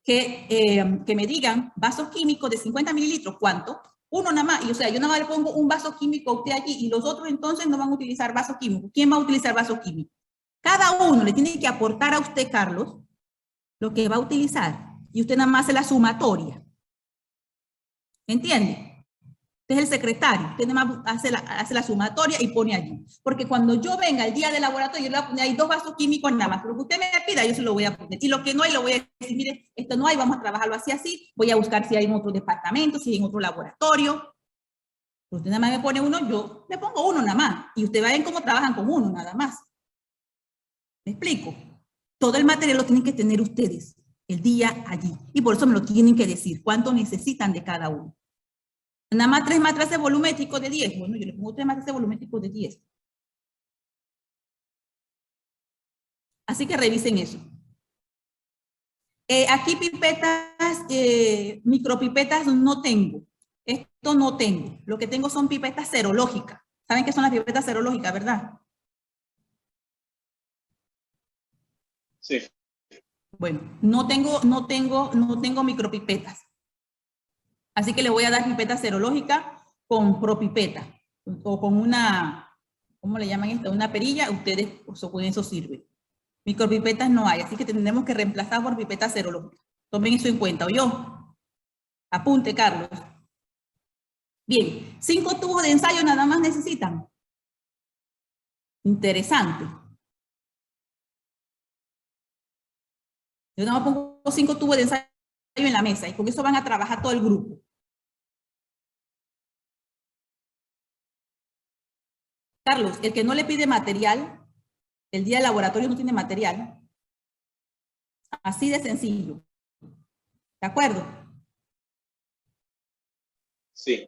que me digan vasos químicos de 50 mililitros, ¿cuánto? Uno nada más, y o sea, yo nada más le pongo un vaso químico a usted aquí y los otros entonces no van a utilizar vaso químico. ¿Quién va a utilizar vaso químico? Cada uno le tiene que aportar a usted, Carlos, lo que va a utilizar y usted nada más hace la sumatoria. ¿Entiende? Usted es el secretario, usted nada más hace la sumatoria y pone allí. Porque cuando yo venga el día del laboratorio, yo le voy a poner ahí 2 vasos químicos nada más. Pero que usted me pida, yo se lo voy a poner. Y lo que no hay, lo voy a decir, mire, esto no hay, vamos a trabajarlo así. Voy a buscar si hay en otro departamento, si hay en otro laboratorio. Usted nada más me pone uno, yo le pongo uno nada más. Y usted va a ver cómo trabajan con uno nada más. ¿Me explico? Todo el material lo tienen que tener ustedes el día allí. Y por eso me lo tienen que decir, cuánto necesitan de cada uno. Nada más 3 matrices volumétricos de 10. Bueno, yo le pongo 3 matrices volumétricos de 10. Así que revisen eso. Aquí pipetas, micropipetas no tengo. Esto no tengo. Lo que tengo son pipetas serológicas. ¿Saben qué son las pipetas serológicas, verdad? Sí. Bueno, no tengo micropipetas. Así que le voy a dar pipeta serológica con propipeta o con una, ¿cómo le llaman esto? Una perilla, ustedes con eso sirven. Micropipetas no hay, así que tendremos que reemplazar por pipetas serológicas. Tomen eso en cuenta, ¿oyó? Apunte, Carlos. Bien, 5 tubos de ensayo nada más necesitan. Interesante. Yo nada más pongo 5 tubos de ensayo en la mesa y con eso van a trabajar todo el grupo. Carlos, el que no le pide material, el día del laboratorio no tiene material. Así de sencillo. ¿De acuerdo? Sí.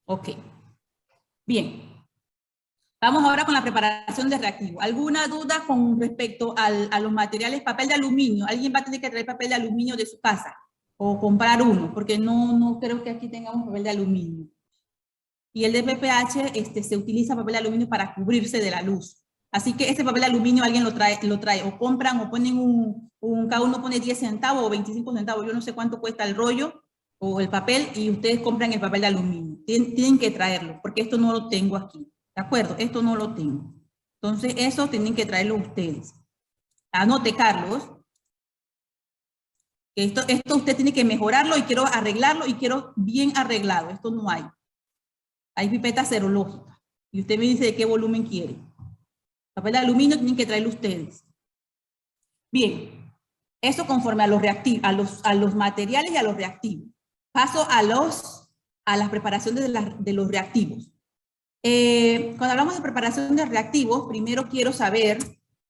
Ok. Bien. Vamos ahora con la preparación de reactivo. ¿Alguna duda con respecto a los materiales? Papel de aluminio. ¿Alguien va a tener que traer papel de aluminio de su casa? O comprar uno, porque no creo que aquí tengamos papel de aluminio. Y el de PPH se utiliza papel de aluminio para cubrirse de la luz. Así que ese papel de aluminio alguien lo trae o compran o ponen cada uno pone 10 centavos o 25 centavos, yo no sé cuánto cuesta el rollo o el papel y ustedes compran el papel de aluminio. Tienen que traerlo, porque esto no lo tengo aquí. ¿De acuerdo? Esto no lo tengo. Entonces eso tienen que traerlo ustedes. Anote, Carlos. Esto usted tiene que mejorarlo y quiero arreglarlo y quiero bien arreglado. Esto no hay. Hay pipetas serológicas. Y usted me dice de qué volumen quiere. Papel de aluminio tienen que traerlo ustedes. Bien, eso conforme a los reactivos, a los materiales y a los reactivos. Paso a la preparación de los reactivos. Cuando hablamos de preparación de reactivos, primero quiero saber,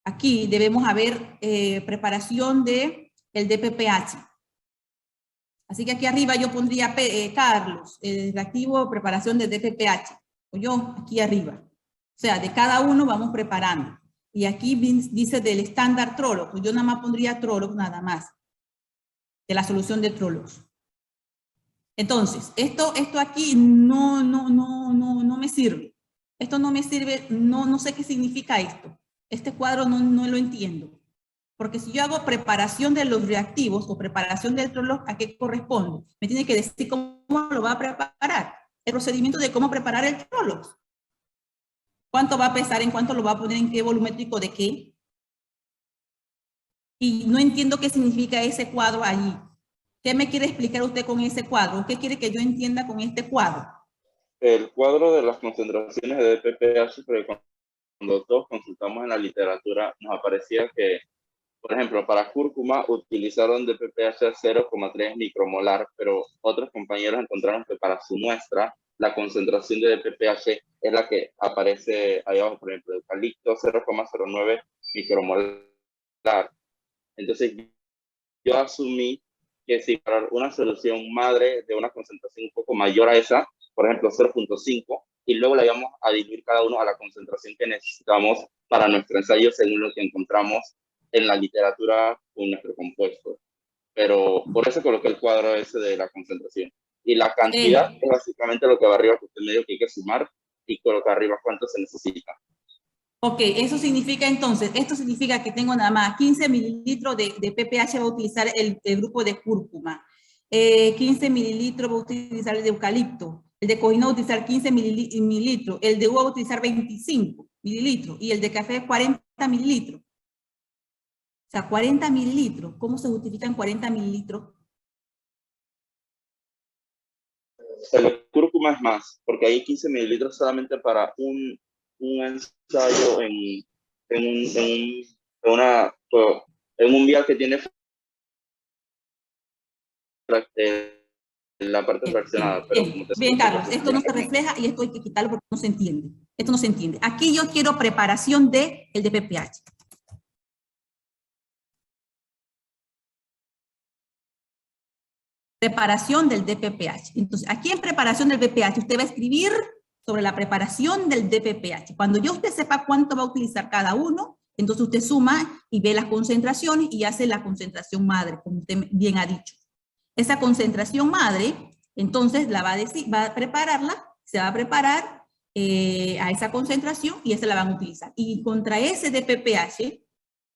aquí debemos haber preparación del DPPH. Así que aquí arriba yo pondría, Carlos, reactivo, preparación de DPPH. O yo, aquí arriba. O sea, de cada uno vamos preparando. Y aquí dice del estándar Trollocs. Yo nada más pondría Trollocs, nada más. De la solución de Trollocs. Entonces, esto aquí no me sirve. Esto no me sirve, no sé qué significa esto. Este cuadro no lo entiendo. Porque si yo hago preparación de los reactivos o preparación del Trollocs, ¿a qué corresponde? Me tiene que decir cómo lo va a preparar. El procedimiento de cómo preparar el Trollocs. ¿Cuánto va a pesar? ¿En cuánto lo va a poner? ¿En qué volumétrico? ¿De qué? Y no entiendo qué significa ese cuadro allí. ¿Qué me quiere explicar usted con ese cuadro? ¿Qué quiere que yo entienda con este cuadro? El cuadro de las concentraciones de DPPH, porque cuando todos consultamos en la literatura, nos aparecía que, por ejemplo, para cúrcuma utilizaron DPPH 0,3 micromolar, pero otros compañeros encontraron que para su muestra, la concentración de DPPH es la que aparece ahí abajo, por ejemplo, eucalipto 0,09 micromolar. Entonces, yo asumí que si para una solución madre de una concentración un poco mayor a esa, por ejemplo 0,5, y luego la íbamos a diluir cada uno a la concentración que necesitamos para nuestro ensayo según lo que encontramos en la literatura con nuestro compuesto. Pero por eso coloqué el cuadro ese de la concentración. Y la cantidad es básicamente lo que va arriba, que usted me dijo que hay que sumar y colocar arriba cuánto se necesita. Ok, eso significa entonces, esto significa que tengo nada más 15 mililitros de PPH, va a utilizar el grupo de cúrcuma. 15 mililitros va a utilizar el de eucalipto. El de cojino va a utilizar 15 mililitros. El de uva va a utilizar 25 mililitros. Y el de café 40 mililitros. O sea, 40 mililitros. ¿Cómo se justifican 40 mililitros? El cúrcuma es más, porque hay 15 mililitros solamente para un ensayo en un vial que tiene la parte fraccionada. Bien, Carlos, esto no se refleja y esto hay que quitarlo porque no se entiende. Esto no se entiende. Aquí yo quiero preparación del DPPH. Preparación del DPPH. Entonces, aquí en preparación del DPPH, usted va a escribir sobre la preparación del DPPH. Cuando ya usted sepa cuánto va a utilizar cada uno, entonces usted suma y ve las concentraciones y hace la concentración madre, como usted bien ha dicho. Esa concentración madre, entonces la va a decir, va a prepararla, se va a preparar a esa concentración y esa la van a utilizar. Y contra ese DPPH,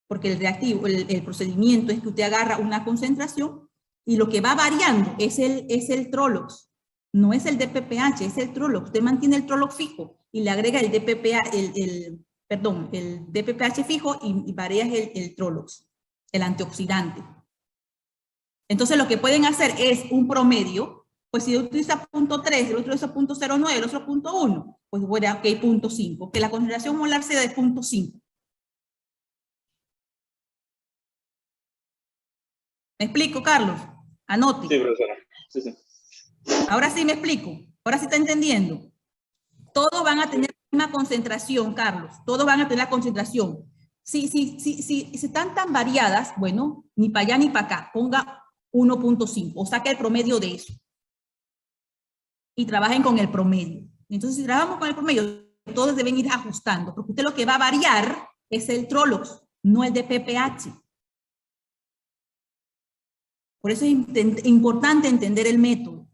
porque el reactivo, el procedimiento es que usted agarra una concentración y lo que va variando es el Trollocs, no es el DPPH, es el Trollocs. Usted mantiene el Trollocs fijo y le agrega el DPPH, el DPPH fijo y varía el Trollocs, el antioxidante. Entonces lo que pueden hacer es un promedio, pues si utiliza 0.3, el otro utiliza 0.09, el otro 0.1, pues bueno, ok, 0.5, que la concentración molar sea de 0.5. ¿Me explico, Carlos? Anote. Sí, profesora. Sí, sí. Ahora sí me explico. Ahora sí está entendiendo. Todos van a tener la misma concentración, Carlos. Todos van a tener la concentración. Si están tan variadas, bueno, ni para allá ni para acá. Ponga 1.5 o saque el promedio de eso. Y trabajen con el promedio. Entonces, si trabajamos con el promedio, todos deben ir ajustando. Porque usted lo que va a variar es el Trollocs, no el DPPH. Por eso es importante entender el método.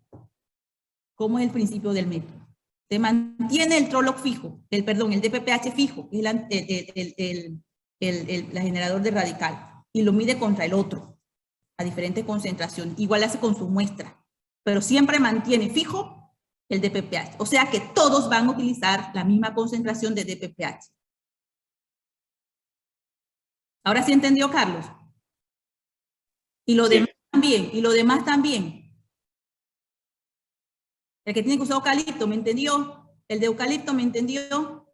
¿Cómo es el principio del método? Se mantiene el Trollocs fijo, el DPPH fijo, que es el generador de radical, y lo mide contra el otro, a diferentes concentraciones. Igual hace con su muestra, pero siempre mantiene fijo el DPPH. O sea que todos van a utilizar la misma concentración de DPPH. ¿Ahora sí entendió, Carlos? Y lo demás también, y lo demás también. El que tiene que usar eucalipto, ¿me entendió? El de eucalipto, ¿me entendió?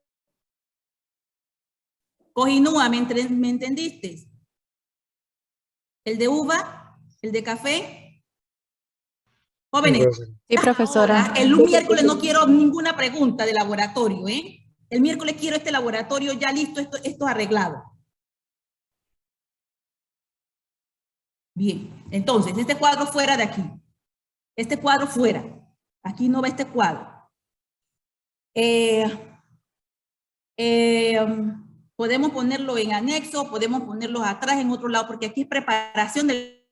Cojinúa, ¿me entendiste? ¿El de uva? ¿El de café? Jóvenes. Sí, profesora. El miércoles no quiero ninguna pregunta de laboratorio, ¿eh? El miércoles quiero este laboratorio ya listo, esto arreglado. Bien, entonces, este cuadro fuera de aquí. Este cuadro fuera. Aquí no va este cuadro. Podemos ponerlo en anexo, podemos ponerlo atrás en otro lado, porque aquí es preparación del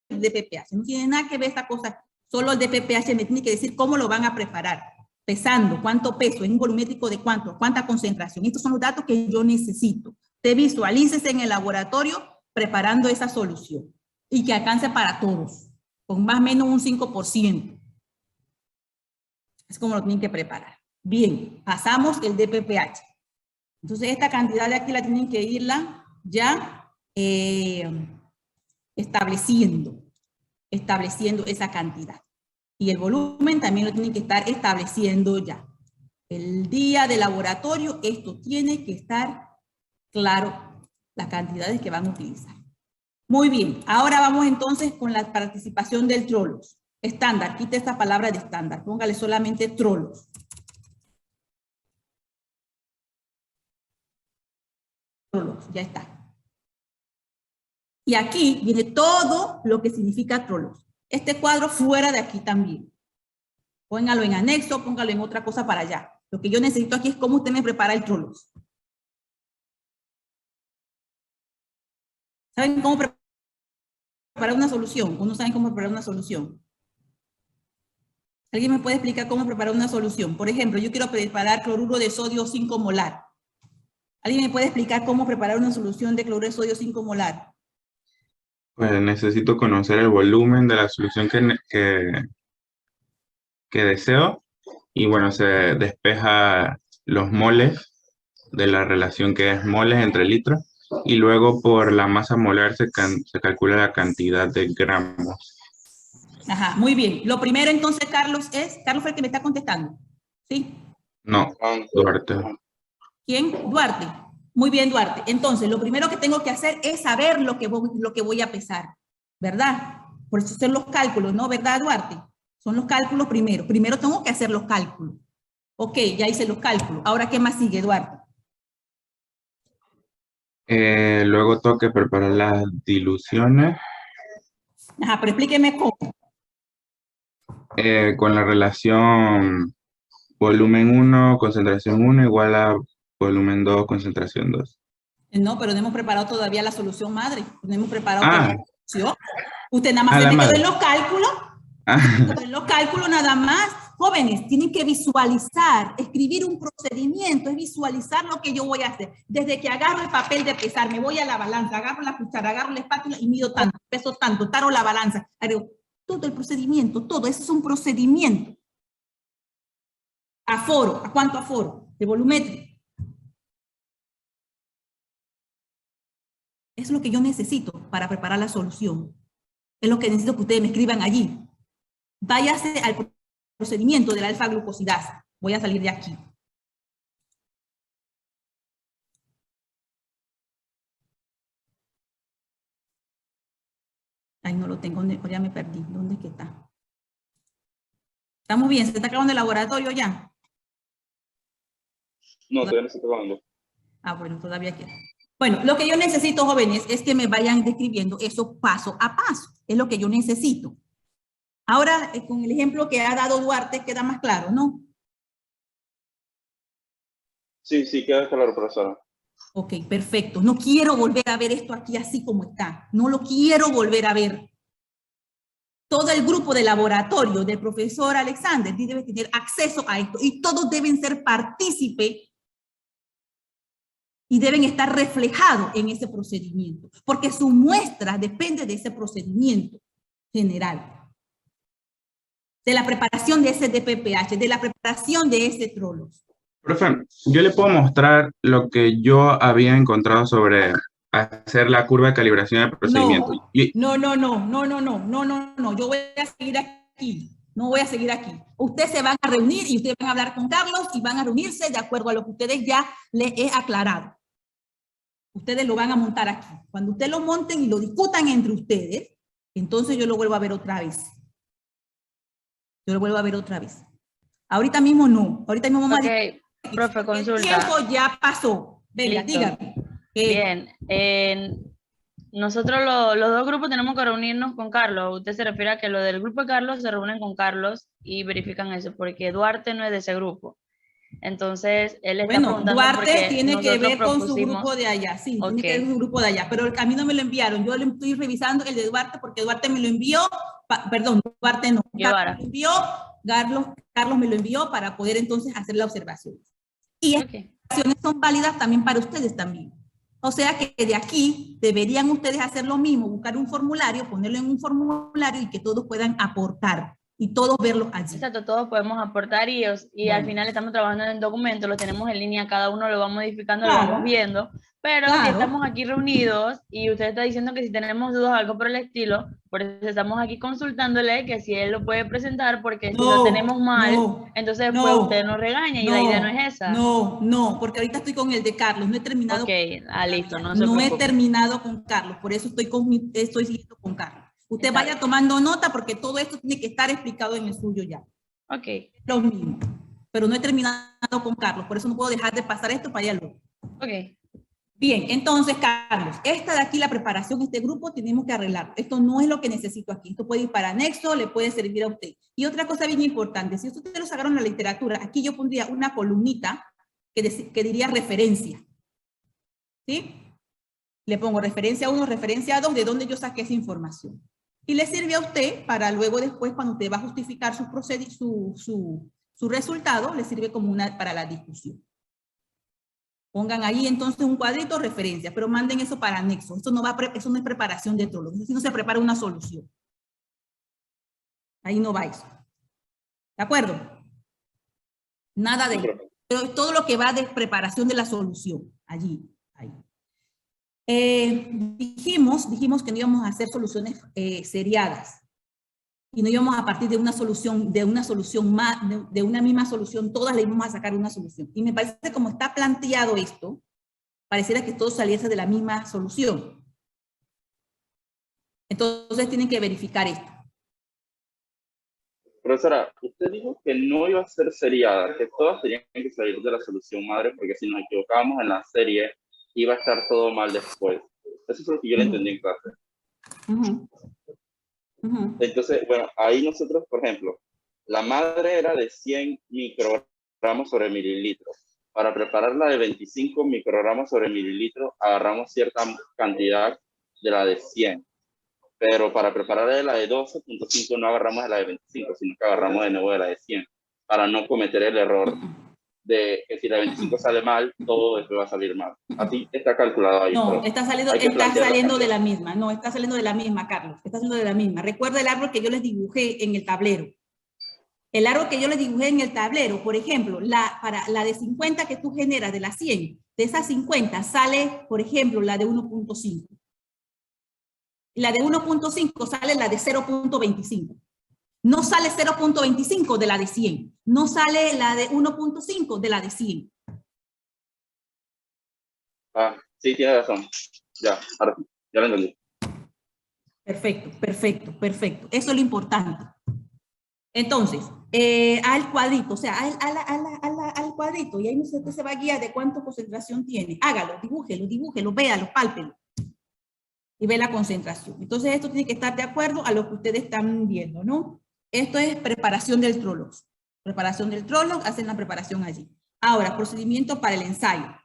DPPH. No tiene nada que ver esta cosa. Solo el DPPH me tiene que decir cómo lo van a preparar. Pesando, cuánto peso, en un volumétrico de cuánto, cuánta concentración. Estos son los datos que yo necesito. Te visualícese en el laboratorio preparando esa solución y que alcance para todos, con más o menos un 5%. Es como lo tienen que preparar. Bien, pasamos el DPPH. Entonces esta cantidad de aquí la tienen que irla ya estableciendo esa cantidad. Y el volumen también lo tienen que estar estableciendo ya. El día de laboratorio, esto tiene que estar claro, las cantidades que van a utilizar. Muy bien, ahora vamos entonces con la participación del trolos. Estándar, quite esta palabra de estándar, póngale solamente trolos. Trolos, ya está. Y aquí viene todo lo que significa trolos. Este cuadro fuera de aquí también. Póngalo en anexo, póngalo en otra cosa para allá. Lo que yo necesito aquí es cómo usted me prepara el trolos. ¿Saben cómo preparar una solución? ¿O no saben cómo preparar una solución? ¿Alguien me puede explicar cómo preparar una solución? Por ejemplo, yo quiero preparar cloruro de sodio 5 molar. ¿Alguien me puede explicar cómo preparar una solución de cloruro de sodio 5 molar? Pues necesito conocer el volumen de la solución que deseo y bueno, se despeja los moles de la relación que es moles entre litros y luego por la masa molar se calcula la cantidad de gramos. Ajá, muy bien. Lo primero entonces, Carlos fue el que me está contestando, ¿sí? No, Duarte. ¿Quién? Duarte. Muy bien, Duarte. Entonces, lo primero que tengo que hacer es saber lo que voy a pesar, ¿verdad? Por eso son los cálculos, ¿no? ¿Verdad, Duarte? Son los cálculos primero. Primero tengo que hacer los cálculos. Ok, ya hice los cálculos. Ahora, ¿qué más sigue, Duarte? Luego tengo que preparar las diluciones. Ajá, pero explíqueme cómo. Con la relación volumen 1, concentración 1 igual a volumen 2, concentración 2. No, pero no hemos preparado todavía la solución madre. No hemos preparado todavía la solución. Usted nada más se quedó en los cálculos. En los cálculos nada más. Jóvenes, tienen que visualizar, escribir un procedimiento, es visualizar lo que yo voy a hacer. Desde que agarro el papel de pesar, me voy a la balanza, agarro la cuchara, agarro la espátula y mido tanto, peso tanto, taro la balanza. Todo el procedimiento, todo, eso es un procedimiento. Aforo, ¿a cuánto aforo? De volumétrico. Es lo que yo necesito para preparar la solución. Es lo que necesito que ustedes me escriban allí. Váyase al procedimiento de la alfa-glucosidasa. Voy a salir de aquí. Ay, no lo tengo, ya me perdí. ¿Dónde es que está? ¿Estamos bien? ¿Se está acabando el laboratorio ya? No, todavía no se está acabando. Ah, bueno, todavía queda. Bueno, lo que yo necesito, jóvenes, es que me vayan describiendo eso paso a paso. Es lo que yo necesito. Ahora, con el ejemplo que ha dado Duarte, queda más claro, ¿no? Sí, queda claro, profesora. Ok, perfecto. No quiero volver a ver esto aquí así como está. No lo quiero volver a ver. Todo el grupo de laboratorio del profesor Alexander debe tener acceso a esto y todos deben ser partícipes y deben estar reflejados en ese procedimiento, porque su muestra depende de ese procedimiento general. De la preparación de ese DPPH, de la preparación de ese trolos. Profe, yo le puedo mostrar lo que yo había encontrado sobre hacer la curva de calibración del procedimiento. No, yo voy a seguir aquí. No voy a seguir aquí. Ustedes se van a reunir y ustedes van a hablar con Carlos y van a reunirse de acuerdo a lo que ustedes ya les he aclarado. Ustedes lo van a montar aquí. Cuando ustedes lo monten y lo discutan entre ustedes, entonces yo lo vuelvo a ver otra vez. Yo lo vuelvo a ver otra vez. Ahorita mismo no. Ahorita mismo vamos a... profe, consulta. El tiempo ya pasó. Venga, listo. dígame. Bien. Nosotros los dos grupos tenemos que reunirnos con Carlos. Usted se refiere a que los del grupo de Carlos se reúnen con Carlos y verifican eso, porque Duarte no es de ese grupo. Entonces, él está preguntando Duarte tiene que ver con su grupo de allá, sí, tiene que ver con su grupo de allá, pero a mí no me lo enviaron. Yo le estoy revisando el de Duarte porque Duarte me lo envió, perdón, Duarte no, Carlos me lo envió, Carlos me lo envió para poder entonces hacer la observación. Y estas observaciones son válidas también para ustedes también. O sea que de aquí deberían ustedes hacer lo mismo, buscar un formulario, ponerlo en un formulario y que todos puedan aportar y todos verlo allí. Exacto, todos podemos aportar y al final estamos trabajando en el documento, lo tenemos en línea, cada uno lo va modificando, lo vamos viendo, pero si estamos aquí reunidos y usted está diciendo que si tenemos dudas o algo por el estilo, por eso estamos aquí consultándole que si él lo puede presentar, porque si lo tenemos mal, entonces después usted nos regaña y la idea no es esa. No, porque ahorita estoy con el de Carlos, no he terminado. Listo, no he terminado con Carlos, por eso estoy siguiendo con Carlos. Usted vaya tomando nota porque todo esto tiene que estar explicado en el suyo ya. Lo mismo. Pero no he terminado con Carlos, por eso no puedo dejar de pasar esto para allá luego. Bien, entonces, Carlos, esta de aquí, la preparación, este grupo, tenemos que arreglar. Esto no es lo que necesito aquí. Esto puede ir para anexo, le puede servir a usted. Y otra cosa bien importante, si ustedes lo sacaron en la literatura, aquí yo pondría una columnita que diría referencia. ¿Sí? Le pongo referencia 1, referencia 2, de dónde yo saqué esa información. Y le sirve a usted para luego después, cuando usted va a justificar su resultado, le sirve como para la discusión. Pongan ahí entonces un cuadrito referencia, pero manden eso para anexo. Eso no es preparación de trolo. Si no se prepara una solución. Ahí no va eso. ¿De acuerdo? Nada de eso. Pero todo lo que va de preparación de la solución. Allí. Ahí. Dijimos que no íbamos a hacer soluciones seriadas. Y no íbamos a partir de una misma solución, todas le íbamos a sacar una solución. Y me parece como está planteado esto, pareciera que todo saliese de la misma solución. Entonces tienen que verificar esto. Profesora, usted dijo que no iba a ser seriada, que todas tenían que salir de la solución madre, porque si nos equivocábamos en la serie, iba a estar todo mal después. Eso es lo que yo le entendí en clase. Entonces, bueno, ahí nosotros, por ejemplo, la madre era de 100 microgramos sobre mililitros. Para prepararla de 25 microgramos sobre mililitros, agarramos cierta cantidad de la de 100. Pero para preparar la de 12.5 no agarramos de la de 25, sino que agarramos de nuevo de la de 100, para no cometer el error de que si la de 25 sale mal, todo después va a salir mal. Así está calculado ahí. No, está saliendo de la misma. No, está saliendo de la misma, Carlos. Está saliendo de la misma. Recuerda el árbol que yo les dibujé en el tablero. El árbol que yo les dibujé en el tablero, por ejemplo, para la de 50 que tú generas de las 100, de esas 50 sale, por ejemplo, la de 1.5. La de 1.5 sale la de 0.25. No sale 0.25 de la de 100. No sale la de 1.5 de la de 100. Sí, tiene razón. Ya lo entendí. Perfecto. Eso es lo importante. Entonces, al cuadrito, o sea, al cuadrito, y ahí usted se va a guiar de cuánta concentración tiene. Hágalo, dibújelo, véalo, pálpelo. Y ve la concentración. Entonces, esto tiene que estar de acuerdo a lo que ustedes están viendo, ¿no? Esto es preparación del Trolox. Preparación del Trolox, hacen la preparación allí. Ahora, procedimiento para el ensayo.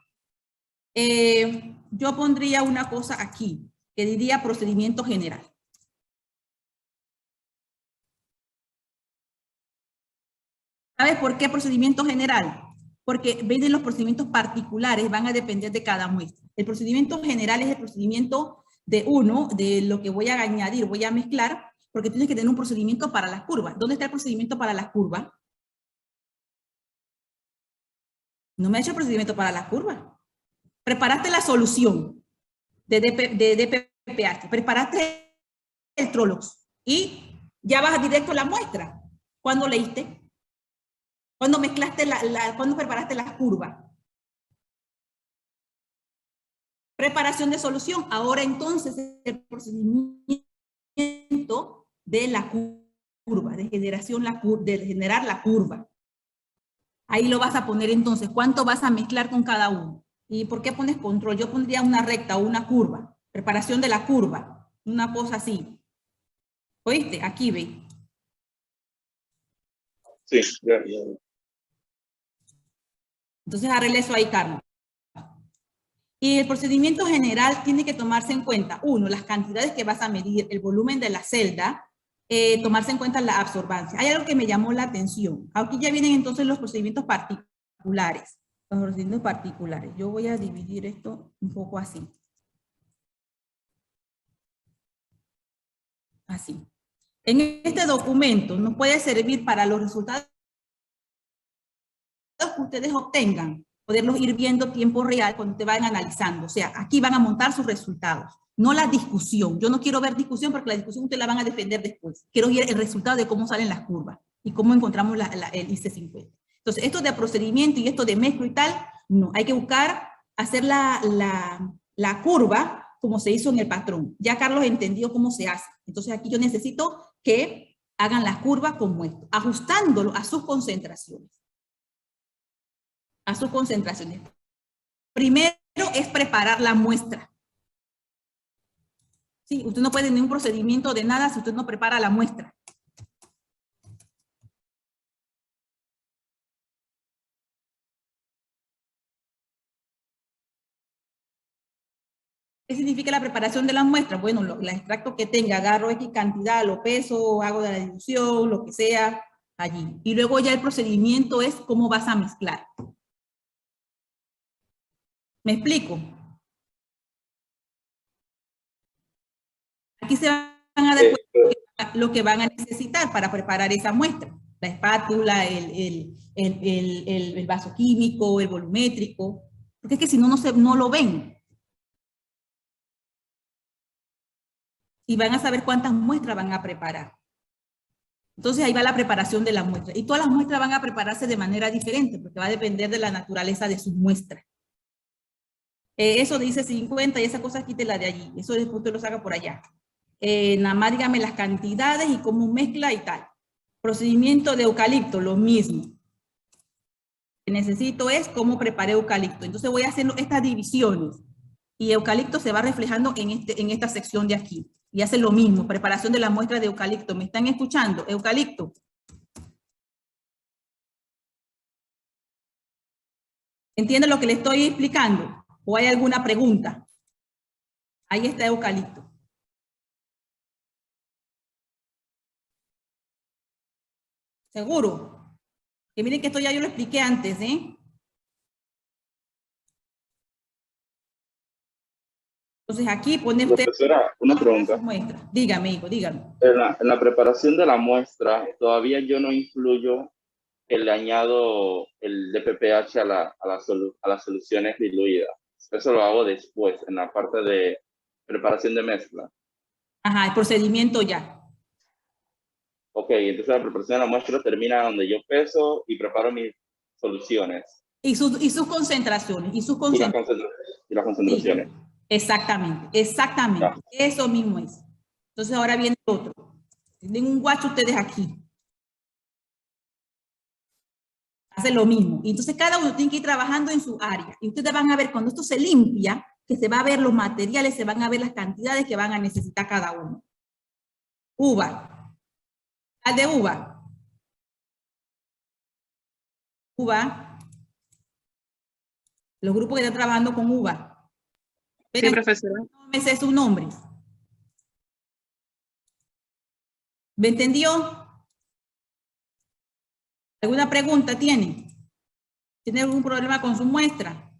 Yo pondría una cosa aquí, que diría procedimiento general. ¿Sabes por qué procedimiento general? Porque ven, los procedimientos particulares van a depender de cada muestra. El procedimiento general es el procedimiento de lo que voy a añadir, voy a mezclar, porque tienes que tener un procedimiento para las curvas. ¿Dónde está el procedimiento para las curvas? No me ha hecho el procedimiento para las curvas. Preparaste la solución de DPPH, preparaste el Trolox y ya vas directo a la muestra. ¿Cuándo leíste? ¿Cuándo mezclaste cuándo preparaste las curvas? Preparación de solución. Ahora entonces el procedimiento de la curva, de generar la curva. Ahí lo vas a poner entonces. ¿Cuánto vas a mezclar con cada uno? ¿Y por qué pones control? Yo pondría una recta o una curva. Preparación de la curva. Una cosa así. ¿Oíste? Aquí ve. Sí, ya. Entonces arregle eso ahí, Carlos. Y el procedimiento general tiene que tomarse en cuenta, uno, las cantidades que vas a medir, el volumen de la celda, tomarse en cuenta la absorbancia. Hay algo que me llamó la atención. Aquí ya vienen entonces los procedimientos particulares. Los procedimientos particulares. Yo voy a dividir esto un poco así. Así. En este documento nos puede servir para los resultados que ustedes obtengan, poderlos ir viendo tiempo real cuando te vayan analizando. O sea, aquí van a montar sus resultados, no la discusión. Yo no quiero ver discusión porque la discusión ustedes la van a defender después. Quiero ver el resultado de cómo salen las curvas y cómo encontramos el IC50. Entonces, esto de procedimiento y esto de mezclo y tal, no. Hay que buscar hacer la curva como se hizo en el patrón. Ya Carlos entendió cómo se hace. Entonces, aquí yo necesito que hagan las curvas como esto, ajustándolo a sus concentraciones. A sus concentraciones. Primero es preparar la muestra. Sí, usted no puede tener un procedimiento de nada si usted no prepara la muestra. ¿Qué significa la preparación de la muestra? Bueno, el extracto que tenga, agarro X cantidad, lo peso, hago de la dilución, lo que sea, allí. Y luego ya el procedimiento es cómo vas a mezclar. ¿Me explico? Aquí se van a dar cuenta lo que van a necesitar para preparar esa muestra. La espátula, el vaso químico, el volumétrico. Porque es que si no, no lo ven. Y van a saber cuántas muestras van a preparar. Entonces ahí va la preparación de la muestra. Y todas las muestras van a prepararse de manera diferente, porque va a depender de la naturaleza de sus muestras. Eso dice 50 y esa cosa quítela de allí. Eso después usted lo saca por allá. Nada más dígame las cantidades y cómo mezcla y tal. Procedimiento de eucalipto, lo mismo. Lo que necesito es cómo preparé eucalipto. Entonces voy a hacer estas divisiones. Y eucalipto se va reflejando en esta sección de aquí. Y hace lo mismo, preparación de la muestra de eucalipto. ¿Me están escuchando? Eucalipto. ¿Entienden lo que le estoy explicando? ¿O hay alguna pregunta? Ahí está eucalipto. ¿Seguro? Que miren que esto ya yo lo expliqué antes, ¿eh? Entonces aquí pone usted... Profesora, una pregunta. Muestra. Dígame, hijo, dígame. En la preparación de la muestra, todavía yo no incluyo le añado el DPPH a las soluciones diluidas. Eso lo hago después, en la parte de preparación de mezcla. Ajá, el procedimiento ya. Ok, entonces la preparación de la muestra termina donde yo peso y preparo mis soluciones. Y sus concentraciones. Y las concentraciones. Sí, exactamente, exactamente. Ya. Eso mismo es. Entonces ahora viene otro. Tienen un guacho ustedes aquí. Hace lo mismo. Y entonces cada uno tiene que ir trabajando en su área. Y ustedes van a ver cuando esto se limpia, que se va a ver los materiales, se van a ver las cantidades que van a necesitar cada uno. Uva. Al de uva. Uva. Los grupos que están trabajando con uva. Sí, profesora. No me sé sus nombres. ¿Me entendió? ¿Alguna pregunta tiene? ¿Tiene algún problema con su muestra?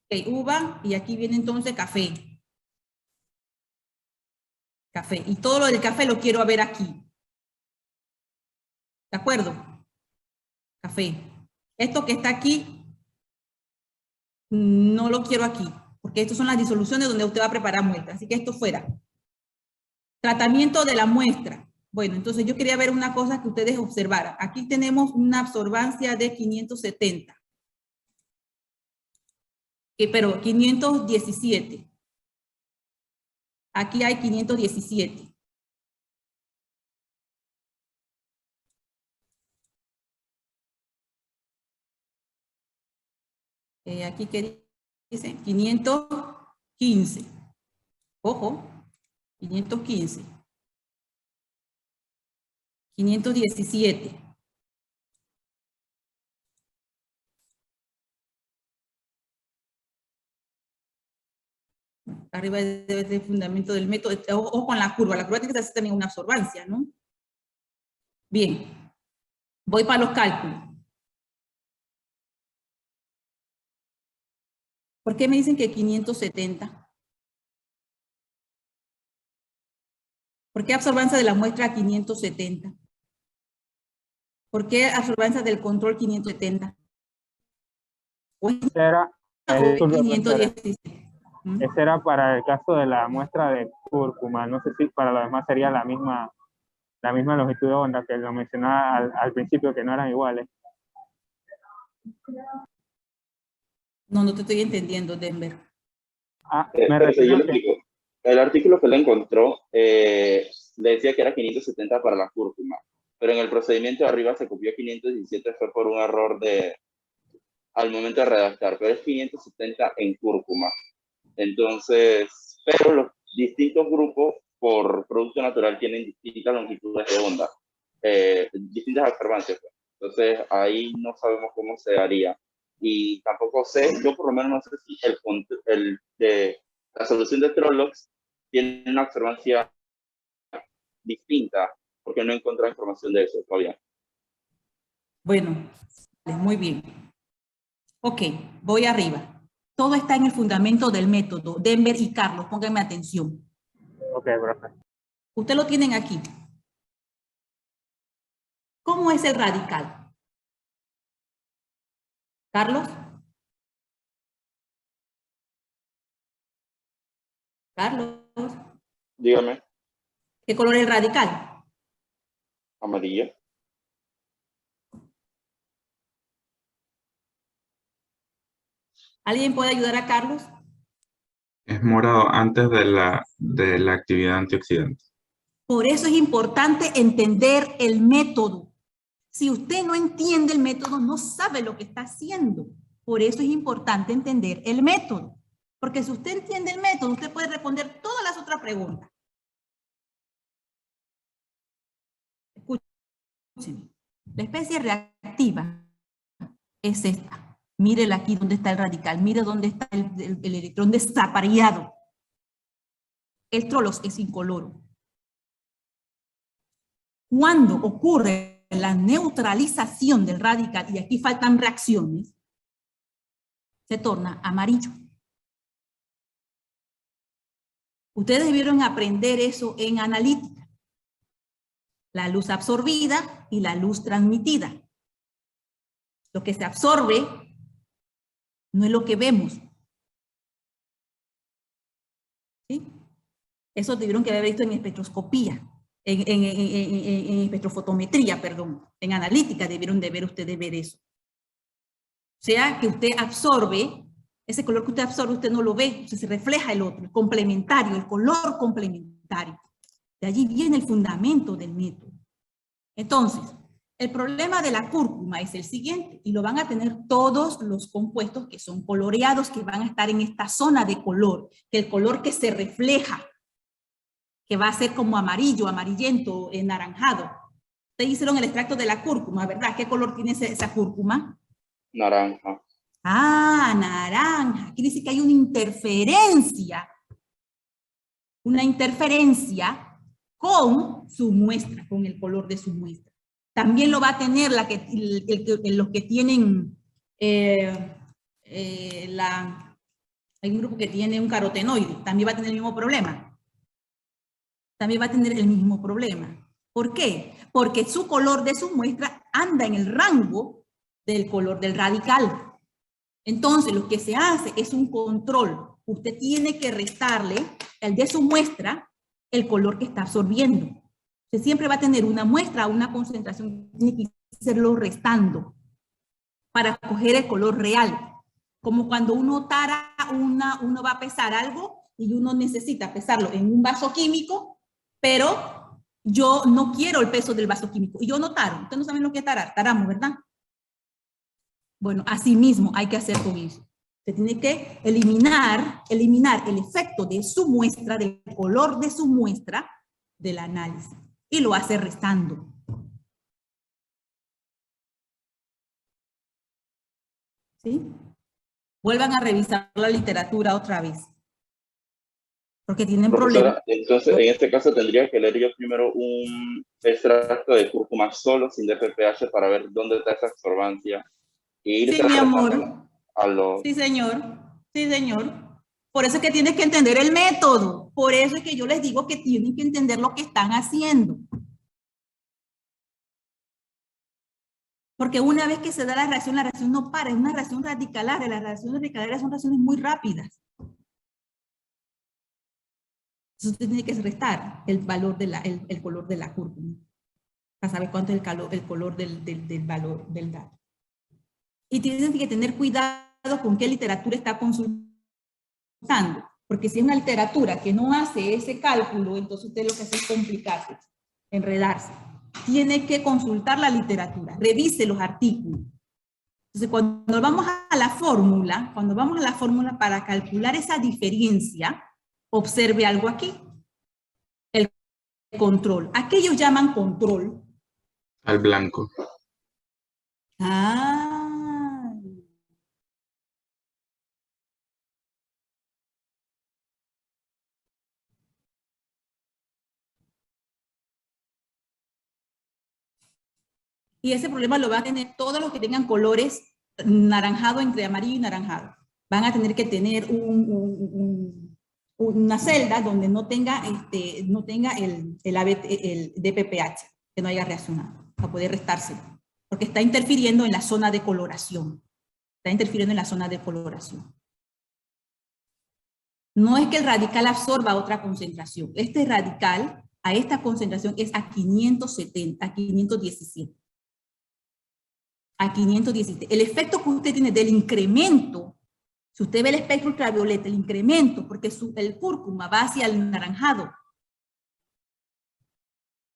Ok, uva, y aquí viene entonces café. Café. Y todo lo del café lo quiero ver aquí. ¿De acuerdo? Café. Esto que está aquí, no lo quiero aquí, porque estas son las disoluciones donde usted va a preparar muestras. Así que esto fuera. Tratamiento de la muestra. Bueno, entonces yo quería ver una cosa que ustedes observaran. Aquí tenemos una absorbancia de 570. Pero 517. Aquí hay 517. Aquí que dice 515. Ojo, 515. 517. Arriba debe ser el fundamento del método. Ojo con la curva. La curva tiene que hacer también una absorbancia, ¿no? Bien. Voy para los cálculos. ¿Por qué me dicen que 570? ¿Por qué absorbancia de la muestra 570? ¿Por qué absorbancia del control 570? Era, 516. ese era para el caso de la muestra de cúrcuma. No sé si para lo demás sería la misma longitud de onda que lo mencionaba al principio, que no eran iguales. No, no te estoy entendiendo, Denver. Me refiero yo le explico. El artículo que le encontró le decía que era 570 para la cúrcuma, pero en el procedimiento de arriba se copió 517, fue por un error al momento de redactar, pero es 570 en cúrcuma. Entonces, pero los distintos grupos por producto natural tienen distintas longitudes de onda, distintas absorbancias. Entonces, ahí no sabemos cómo se haría. Y tampoco sé, yo por lo menos no sé si la solución de Trollocs tiene una absorbancia distinta, porque no he encontrado información de eso todavía. Bueno, muy bien. Ok, voy arriba. Todo está en el fundamento del método. Denver y Carlos, pónganme atención. Ok, profe. Ustedes lo tienen aquí. ¿Cómo es el radical? ¿Carlos? ¿Carlos? Dígame. ¿Qué color es el radical? Amarillo. ¿Alguien puede ayudar a Carlos? Es morado antes de la actividad antioxidante. Por eso es importante entender el método. Si usted no entiende el método, no sabe lo que está haciendo. Por eso es importante entender el método. Porque si usted entiende el método, usted puede responder todas las otras preguntas. Escúcheme. La especie reactiva es esta. Mírela aquí donde está el radical. Mire dónde está el electrón desapareado. El Trollocs es incoloro. Cuando ocurre la neutralización del radical, y aquí faltan reacciones, se torna amarillo. Ustedes debieron aprender eso en analítica. La luz absorbida y la luz transmitida. Lo que se absorbe no es lo que vemos. ¿Sí? Eso debieron que haber visto en espectroscopía, en espectrofotometría, perdón. En analítica debieron de ver ustedes ver eso. O sea, que usted absorbe, ese color que usted absorbe, usted no lo ve, se refleja el otro, el complementario, el color complementario. De allí viene el fundamento del método. Entonces, el problema de la cúrcuma es el siguiente, y lo van a tener todos los compuestos que son coloreados, que van a estar en esta zona de color, que el color que se refleja, que va a ser como amarillo, amarillento, naranjado. Ustedes hicieron el extracto de la cúrcuma, ¿verdad? ¿Qué color tiene esa cúrcuma? Naranja. Ah, naranja. Quiere decir que hay una interferencia con su muestra, con el color de su muestra. También lo va a tener los que tienen hay un grupo que tiene un carotenoide, también va a tener el mismo problema. También va a tener el mismo problema. ¿Por qué? Porque su color de su muestra anda en el rango del color del radical. Entonces, lo que se hace es un control. Usted tiene que restarle el de su muestra el color que está absorbiendo. Usted siempre va a tener una muestra, una concentración, tiene que hacerlo restando para coger el color real. Como cuando uno tara uno va a pesar algo y uno necesita pesarlo en un vaso químico, pero yo no quiero el peso del vaso químico y yo no taro. Ustedes no saben lo que es tarar, taramos, ¿verdad? Bueno, así mismo hay que hacer con eso. Se tiene que eliminar el efecto de su muestra, del color de su muestra, del análisis. Y lo hace restando. ¿Sí? Vuelvan a revisar la literatura otra vez. Porque tienen problemas. Entonces, en este caso tendría que leer yo primero un extracto de cúrcuma solo, sin DPPH, para ver dónde está esa absorbancia. Y Sí, mi amor. a los... Sí, señor. Sí, señor. Por eso es que tienes que entender el método. Por eso es que yo les digo que tienen que entender lo que están haciendo. Porque una vez que se da la reacción no para, es una reacción radicalaria. Las reacciones radicalarias son reacciones muy rápidas. Entonces usted tiene que restar el valor el color de la cúrcuma. Para saber cuánto es el color del valor del dato. Y tienen que tener cuidado con qué literatura está consultando. Porque si es una literatura que no hace ese cálculo, entonces usted lo que hace es complicarse, enredarse. Tiene que consultar la literatura, revise los artículos. Entonces, cuando vamos a la fórmula, para calcular esa diferencia, observe algo aquí. El control. ¿A qué ellos llaman control? Al blanco. Ah. Y ese problema lo van a tener todos los que tengan colores naranjado, entre amarillo y naranjado. Van a tener que tener una celda donde no tenga el DPPH, que no haya reaccionado, para poder restarse. Porque está interfiriendo en la zona de coloración. Está interfiriendo en la zona de coloración. No es que el radical absorba otra concentración. Este radical a esta concentración es a 570, a 517. A 517. El efecto que usted tiene del incremento, si usted ve el espectro ultravioleta, el incremento, porque el cúrcuma va hacia el naranjado.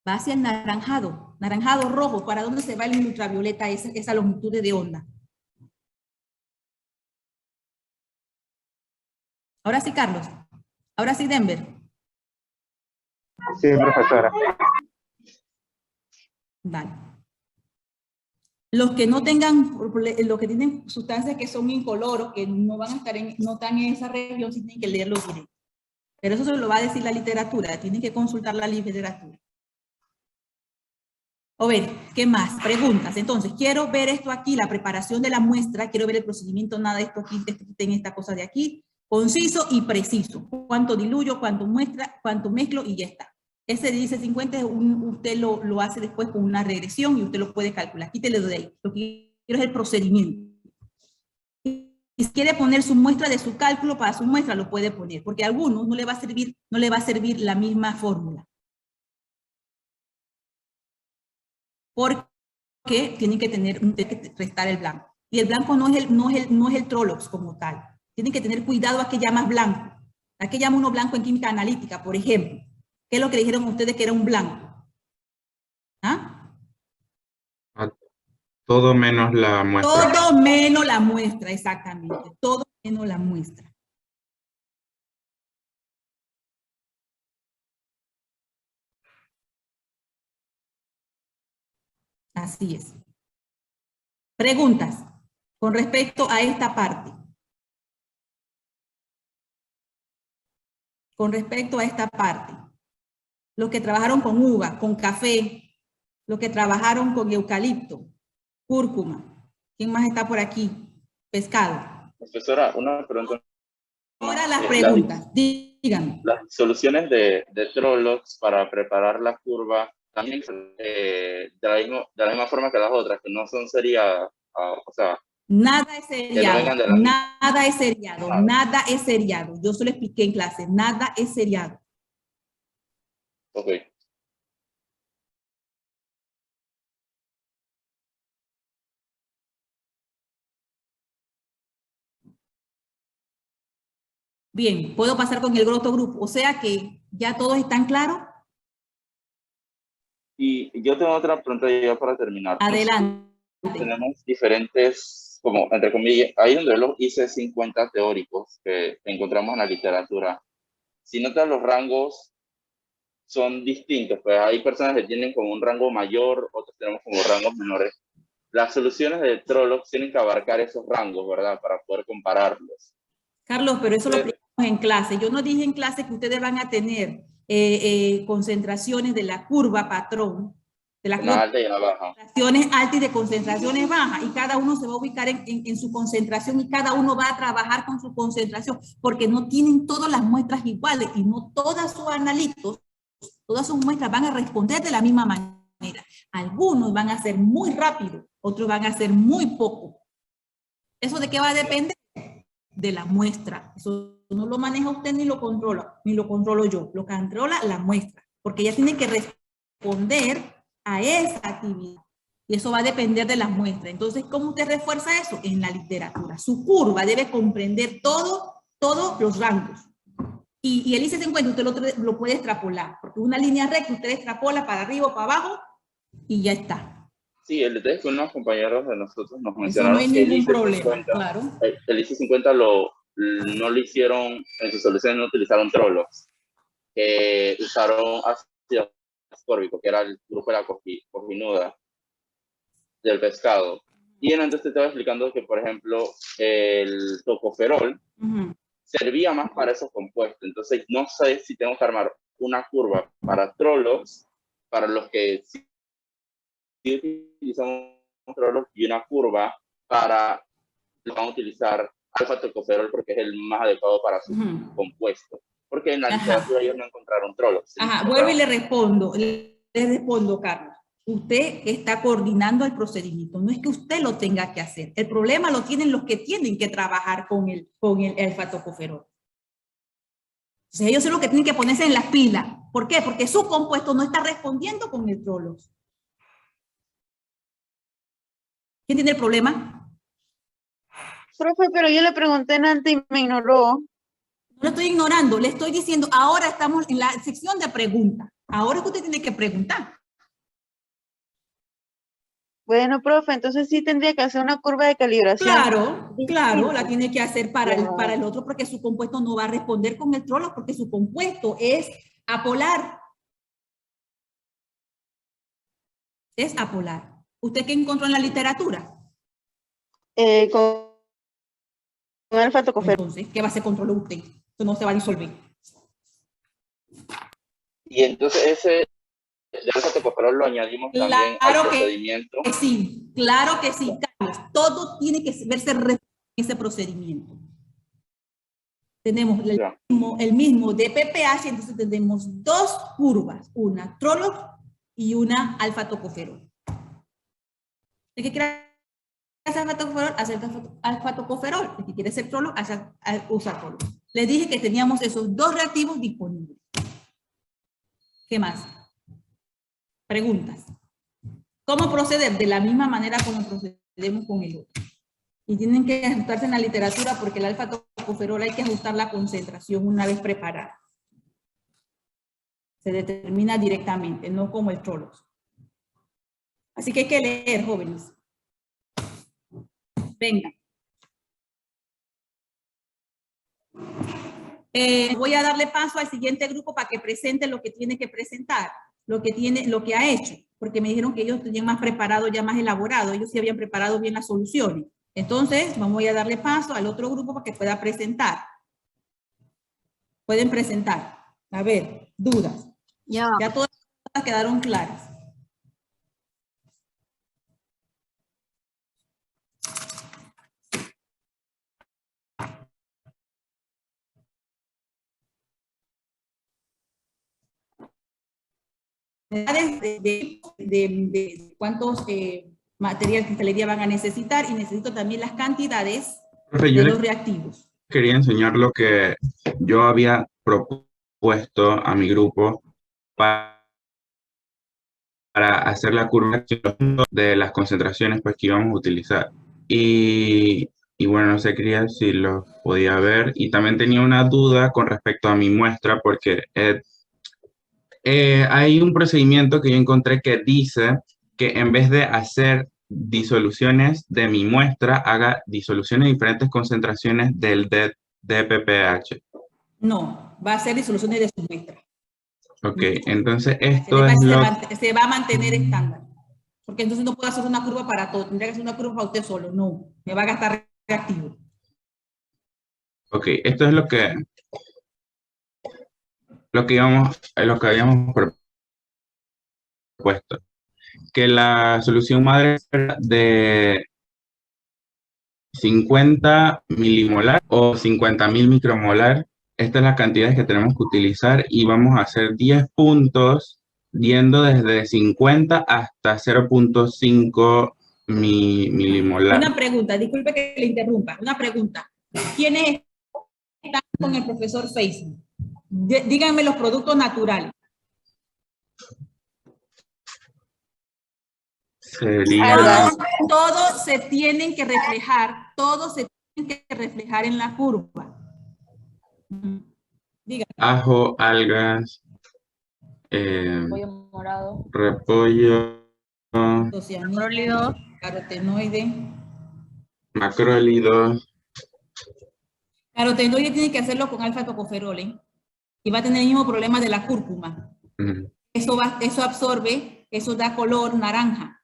Va hacia el naranjado, naranjado rojo. ¿Para dónde se va el ultravioleta esa longitud de onda? Ahora sí, Carlos. Ahora sí, Denver. Sí, profesora. Vale. Los que no tengan, los que tienen sustancias que son incoloros, que no van a estar no están en esa región, sí tienen que leerlo directo. Pero eso se lo va a decir la literatura, tienen que consultar la literatura. O ver, ¿qué más? Preguntas. Entonces, quiero ver esto aquí, la preparación de la muestra, quiero ver el procedimiento, nada de esto aquí, en esta cosa de aquí, conciso y preciso. Cuánto diluyo, cuánto muestra, cuánto mezclo y ya está. Ese dice 50, usted lo hace después con una regresión y usted lo puede calcular. Quítele de ahí. Lo que quiero es el procedimiento. Y si quiere poner su muestra de su cálculo, para su muestra lo puede poner, porque a algunos no le va a servir la misma fórmula. Porque tienen que restar el blanco. Y el blanco no es el Trolox como tal. Tienen que tener cuidado a qué llamas blanco. ¿A qué llama uno blanco en química analítica, por ejemplo? ¿Qué es lo que dijeron ustedes que era un blanco? ¿Ah? Todo menos la muestra. Todo menos la muestra, exactamente. Todo menos la muestra. Así es. Preguntas con respecto a esta parte. Con respecto a esta parte. Los que trabajaron con uva, con café, los que trabajaron con eucalipto, cúrcuma. ¿Quién más está por aquí? Pescado. Profesora, una pregunta. Ahora las preguntas, díganme. Las soluciones de Trolox para preparar la curva también de la misma forma que las otras, que no son seriadas, o sea... Nada es seriado, no nada es seriado, nada es seriado. Yo se lo expliqué en clase, nada es seriado. Ok. Bien, puedo pasar con el otro grupo. O sea que ya todos están claros. Y yo tengo otra pregunta ya para terminar. Adelante. Tenemos diferentes, como entre comillas, hay donde los IC50 teóricos que encontramos en la literatura. Si notas, los rangos son distintos, pues hay personas que tienen como un rango mayor, otros tenemos como rangos menores. Las soluciones de Trollocs tienen que abarcar esos rangos, ¿verdad? Para poder compararlos. Carlos, pero eso lo explicamos en clase. Yo no dije en clase que ustedes van a tener concentraciones de la curva patrón, de las alta y la baja. concentraciones altas y de concentraciones bajas, y cada uno se va a ubicar en su concentración y cada uno va a trabajar con su concentración, porque no tienen todas las muestras iguales y no todas sus analitos, todas sus muestras van a responder de la misma manera. Algunos van a ser muy rápido, otros van a ser muy poco. ¿Eso de qué va a depender? De la muestra. Eso no lo maneja usted ni lo controla, ni lo controlo yo. Lo controla la muestra, porque ella tiene que responder a esa actividad. Y eso va a depender de las muestras. Entonces, ¿cómo usted refuerza eso? En la literatura. Su curva debe comprender todos los rangos. Y el IC50 usted lo puede extrapolar, porque una línea recta usted extrapola para arriba o para abajo y ya está. Sí, el detalle es que unos compañeros de nosotros nos mencionaron no hay que ningún problema, claro. El IC50 no lo hicieron, en sus soluciones no utilizaron Trollocs, usaron ácido ascórbico, que era el grupo de la cojinuda del pescado. Y entonces te estaba explicando que, por ejemplo, el tocoferol servía más para esos compuestos. Entonces, no sé si tengo que armar una curva para Trollocs, para los que sí utilizamos Trollocs, y una curva para los que van a utilizar alfa-tocoferol porque es el más adecuado para su compuesto. Porque en la literatura ellos no encontraron Trollocs. Vuelvo y le respondo, Carlos. Usted está coordinando el procedimiento, no es que usted lo tenga que hacer. El problema lo tienen los que tienen que trabajar con el alfa-tocoferol. Entonces ellos son los que tienen que ponerse en las pilas. ¿Por qué? Porque su compuesto no está respondiendo con el Trollocs. ¿Quién tiene el problema? Profe, pero yo le pregunté antes y me ignoró. No lo estoy ignorando, le estoy diciendo, ahora estamos en la sección de preguntas. Ahora es que usted tiene que preguntar. Bueno, profe, entonces sí tendría que hacer una curva de calibración. Claro, la tiene que hacer para el otro porque su compuesto no va a responder con el Trollocs porque su compuesto es apolar. Es apolar. ¿Usted qué encontró en la literatura? Con alfa-tocoferol. Entonces, ¿qué va a hacer control usted? Eso no se va a disolver. Y entonces ese de alfa-tocoferol lo añadimos también al procedimiento. Claro que sí, Carlos. Todo tiene que verse en ese procedimiento. Tenemos el mismo de PPH, entonces tenemos dos curvas, una Trollocs y una alfa-tocoferol. ¿El que quiere hacer alfa-tocoferol? El que quiere hacer Trollocs, usa Trollocs. Les dije que teníamos esos dos reactivos disponibles. ¿Qué más? Preguntas. ¿Cómo proceder? De la misma manera como procedemos con el otro. Y tienen que ajustarse en la literatura porque el alfa-tocoferol hay que ajustar la concentración una vez preparada. Se determina directamente, no como el Trollocs. Así que hay que leer, jóvenes. Venga. Voy a darle paso al siguiente grupo para que presente lo que tiene que presentar, lo que ha hecho, porque me dijeron que ellos tenían más preparado, ya más elaborado, ellos sí habían preparado bien las soluciones. Entonces, voy a darle paso al otro grupo para que pueda presentar. Pueden presentar. A ver, dudas. Ya todas quedaron claras. De cuántos material de cristalería van a necesitar y necesito también las cantidades de los reactivos. Quería enseñar lo que yo había propuesto a mi grupo para hacer la curva de las concentraciones pues, que íbamos a utilizar. Y Y bueno, no sé, quería si lo podía ver. Y también tenía una duda con respecto a mi muestra, porque hay un procedimiento que yo encontré que dice que en vez de hacer disoluciones de mi muestra, haga disoluciones de diferentes concentraciones del DPPH. No, va a ser disoluciones de su muestra. Ok, entonces esto es se va a mantener estándar. Porque entonces no puedo hacer una curva para todo. Tendría que hacer una curva para usted solo. No, me va a gastar reactivo. Ok, esto es lo que habíamos propuesto. Que la solución madre era de 50 milimolar o 50.000 micromolar. Estas son las cantidades que tenemos que utilizar y vamos a hacer 10 puntos yendo desde 50 hasta 0.5 milimolar. Una pregunta, disculpe que le interrumpa. Una pregunta. ¿Quiénes están con el profesor Facebook? Díganme los productos naturales. Todos se tienen que reflejar, todos se tienen que reflejar en la curva. Dígame. Ajo, algas, Pollo morado. repollo, Macrólido, carotenoide. Macrólido. Carotenoide tiene que hacerlo con alfa-tocoferol, ¿eh? Y va a tener el mismo problema de la cúrcuma. Eso absorbe, eso da color naranja.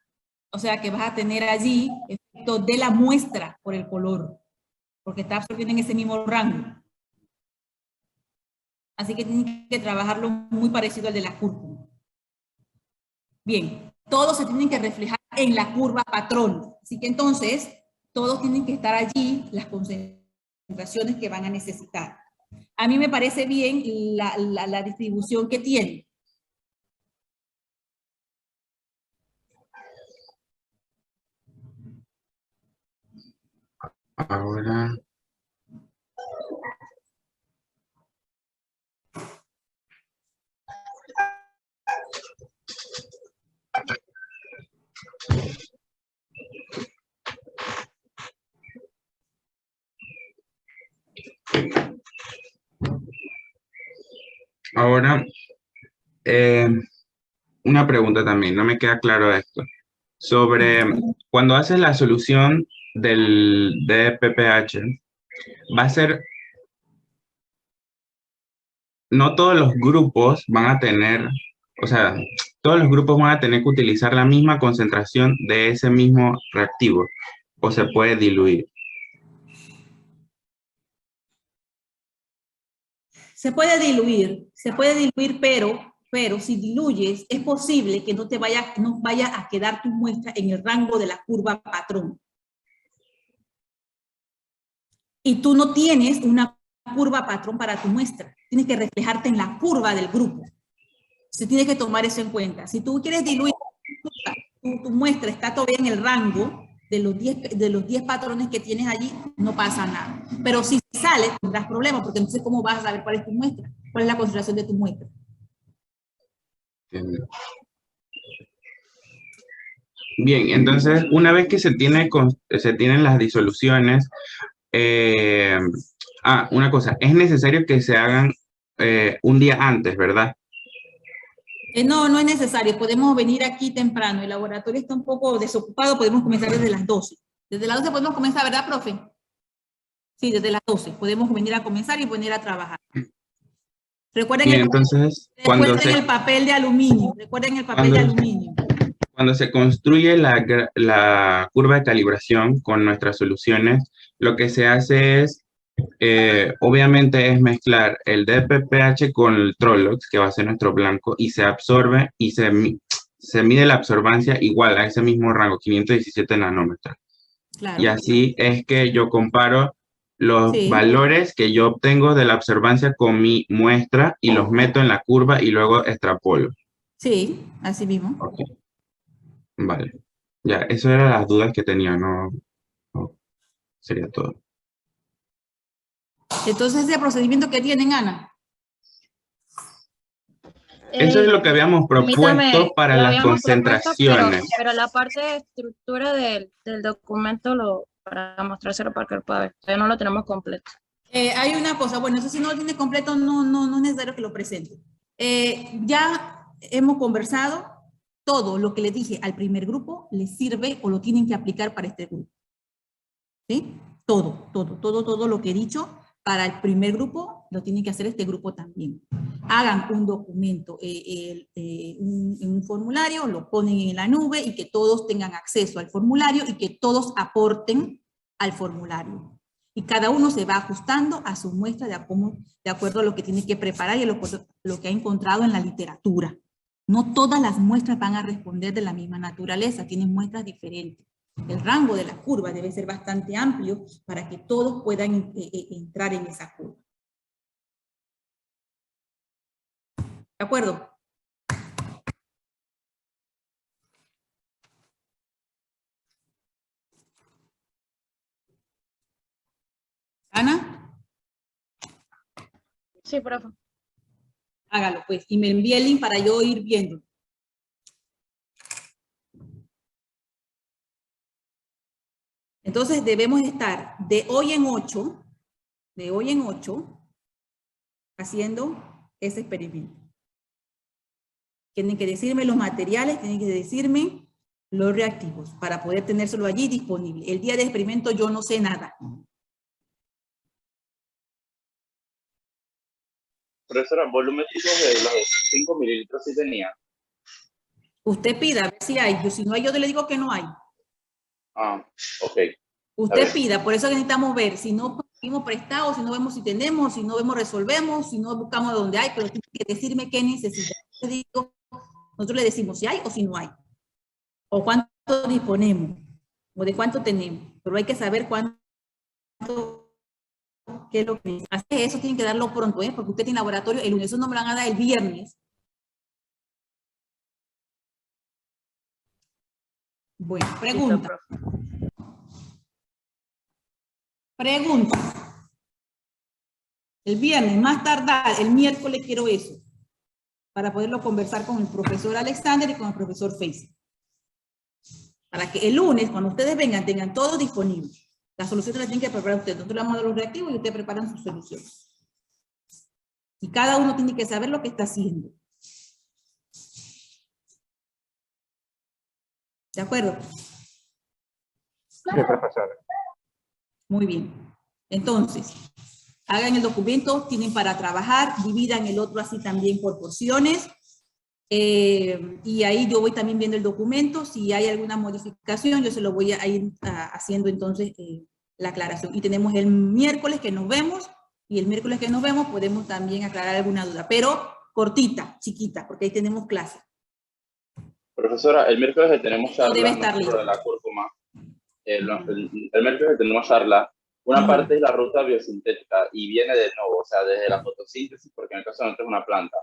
O sea que vas a tener allí efecto de la muestra por el color, porque está absorbiendo en ese mismo rango. Así que tienen que trabajarlo muy parecido al de la cúrcuma. Bien, todos se tienen que reflejar en la curva patrón. Así que entonces, todos tienen que estar allí las concentraciones que van a necesitar. A mí me parece bien la distribución que tiene. Ahora. Ahora, una pregunta también, no me queda claro esto. Sobre cuando haces la solución del DPPH, va a ser, no todos los grupos van a tener, o sea, todos los grupos van a tener que utilizar la misma concentración de ese mismo reactivo, o se puede diluir. Se puede diluir, pero si diluyes, es posible que no vaya a quedar tu muestra en el rango de la curva patrón. Y tú no tienes una curva patrón para tu muestra. Tienes que reflejarte en la curva del grupo. Se tiene que tomar eso en cuenta. Si tú quieres diluir, tu muestra está todavía en el rango de los 10 patrones que tienes allí, no pasa nada. Pero si sale, tendrás problemas, porque no sé cómo vas a saber cuál es tu muestra, cuál es la concentración de tu muestra. Bien, entonces, una vez que se tienen las disoluciones, una cosa, es necesario que se hagan un día antes, ¿verdad? No, no es necesario. Podemos venir aquí temprano. El laboratorio está un poco desocupado. Podemos comenzar desde las 12. Desde las 12 podemos comenzar, ¿verdad, profe? Sí, desde las 12. Podemos venir a comenzar y venir a trabajar. Recuerden, el papel de aluminio. Recuerden el papel de aluminio. Cuando se construye la curva de calibración con nuestras soluciones, lo que se hace es, obviamente, es mezclar el DPPH con el Trolox, que va a ser nuestro blanco, y se absorbe y se mide la absorbancia igual a ese mismo rango, 517 nanómetros. Claro. Y así es que yo comparo los valores que yo obtengo de la absorbancia con mi muestra y los meto en la curva y luego extrapolo. Sí, así mismo. Okay. Vale. Ya, eso eran las dudas que tenía, no sería todo. Entonces, ese procedimiento que tienen, Ana. Eso es lo que habíamos propuesto para las concentraciones. Pero la parte de estructura del documento para mostrárselo para que él pueda ver. Todavía no lo tenemos completo. Hay una cosa, bueno, eso si no lo tiene completo, no es necesario que lo presente. Ya hemos conversado, todo lo que les dije al primer grupo les sirve o lo tienen que aplicar para este grupo. ¿Sí? Todo lo que he dicho para el primer grupo lo tienen que hacer este grupo también. Hagan un documento en un formulario, lo ponen en la nube y que todos tengan acceso al formulario y que todos aporten al formulario. Y cada uno se va ajustando a su muestra de acuerdo a lo que tiene que preparar y a lo que ha encontrado en la literatura. No todas las muestras van a responder de la misma naturaleza, tienen muestras diferentes. El rango de la curva debe ser bastante amplio para que todos puedan entrar en esa curva. ¿De acuerdo? ¿Ana? Sí, profe. Hágalo pues, y me envíe el link para yo ir viendo. Entonces debemos estar de hoy en 8, haciendo ese experimento. Tienen que decirme los materiales, tienen que decirme los reactivos, para poder tenérselo allí disponible. El día de experimento yo no sé nada. Profesora, volumétricos de los 5 mililitros sí tenía. Usted pida, a ver si hay. Si no hay, yo le digo que no hay. Ah, ok. Usted pida, por eso necesitamos ver. Si no pedimos prestado, si no vemos si tenemos, si no vemos resolvemos, si no buscamos donde hay, pero tiene que decirme qué necesita. Nosotros le decimos si hay o si no hay. O cuánto disponemos, o de cuánto tenemos. Pero hay que saber cuánto, qué es lo que hace. Eso tienen que darlo pronto, porque usted tiene laboratorio el lunes, eso no me lo van a dar el viernes. Bueno, pregunta. Pregunta. El viernes, más tardar, el miércoles quiero eso, para poderlo conversar con el profesor Alexander y con el profesor Face. Para que el lunes, cuando ustedes vengan, tengan todo disponible. Las soluciones las tienen que preparar ustedes. Nosotros le vamos a dar los reactivos y ustedes preparan sus soluciones. Y cada uno tiene que saber lo que está haciendo. ¿De acuerdo? Sí, profesor. Muy bien. Entonces, hagan el documento, tienen para trabajar, dividan el otro así también por porciones. Y ahí yo voy también viendo el documento. Si hay alguna modificación, yo se lo voy a ir haciendo entonces la aclaración. Y tenemos el miércoles que nos vemos, y el miércoles que nos vemos podemos también aclarar alguna duda, pero cortita, chiquita, porque ahí tenemos clase. Profesora, el miércoles tenemos charla debe estar listo. de la cúrcuma. El miércoles tenemos charla. Una parte es la ruta biosintética y viene de nuevo, o sea, desde la fotosíntesis, porque en el caso de nosotros es una planta.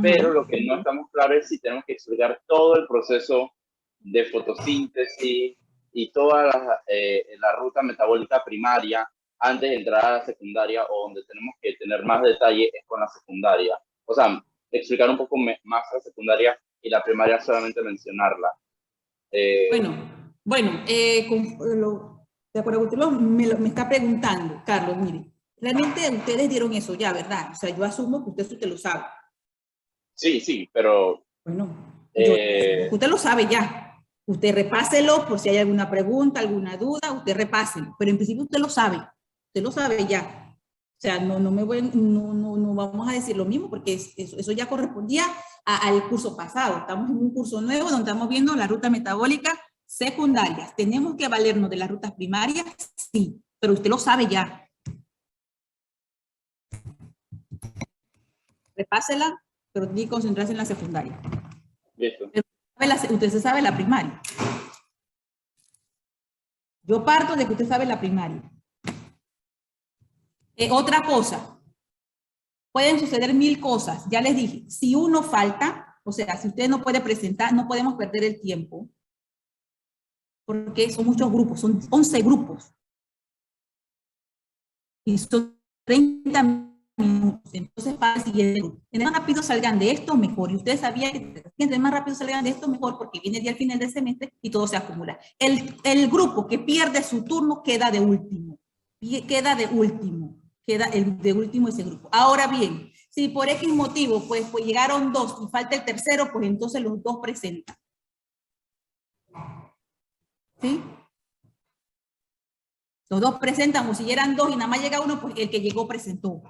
Pero lo que no estamos claros es si tenemos que explicar todo el proceso de fotosíntesis y toda la ruta metabólica primaria antes de entrar a la secundaria, o donde tenemos que tener más detalle es con la secundaria. O sea, explicar un poco más la secundaria y la primaria solamente mencionarla. De acuerdo, usted me está preguntando, Carlos, mire, realmente ustedes dieron eso ya, ¿verdad? O sea, yo asumo que usted lo sabe. Sí, pero... Bueno, usted lo sabe ya. Usted repáselo por si hay alguna pregunta, alguna duda, usted repáselo. Pero en principio usted lo sabe ya. O sea, no vamos a decir lo mismo porque eso ya correspondía al curso pasado. Estamos en un curso nuevo donde estamos viendo la ruta metabólica secundaria. ¿Tenemos que valernos de las rutas primarias? Sí, pero usted lo sabe ya. Repásela, pero tiene que concentrarse en la secundaria. Listo. Usted se sabe la primaria. Yo parto de que usted sabe la primaria. Otra cosa, pueden suceder 1000 cosas. Ya les dije, si uno falta, o sea, si usted no puede presentar, no podemos perder el tiempo, porque son muchos grupos, son 11 grupos. Y son 30 minutos. Entonces, para el siguiente grupo. Entre más rápido salgan de esto, mejor. Y ustedes sabían que entre más rápido salgan de esto, mejor, porque viene el día al final del semestre y todo se acumula. El grupo que pierde su turno queda de último. Queda de último. Queda el de último ese grupo. Ahora bien, si por X motivo pues llegaron 2 y falta el tercero, pues entonces los 2 presentan. ¿Sí? Los 2 presentan, o si eran 2 y nada más llega uno, pues el que llegó presentó.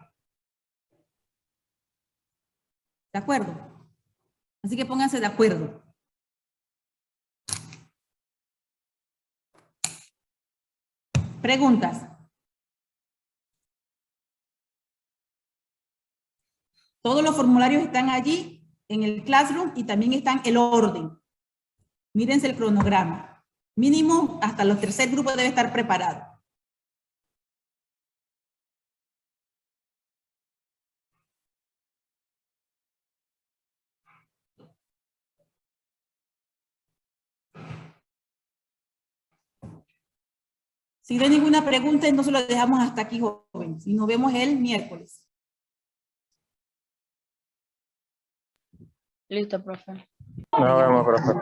¿De acuerdo? Así que pónganse de acuerdo. Preguntas. Todos los formularios están allí en el Classroom y también están el orden. Mírense el cronograma. Mínimo hasta los tercer grupos debe estar preparado. Si no hay ninguna pregunta, entonces lo dejamos hasta aquí, jóvenes. Y nos vemos el miércoles. Listo, profe. Nos vemos, profe.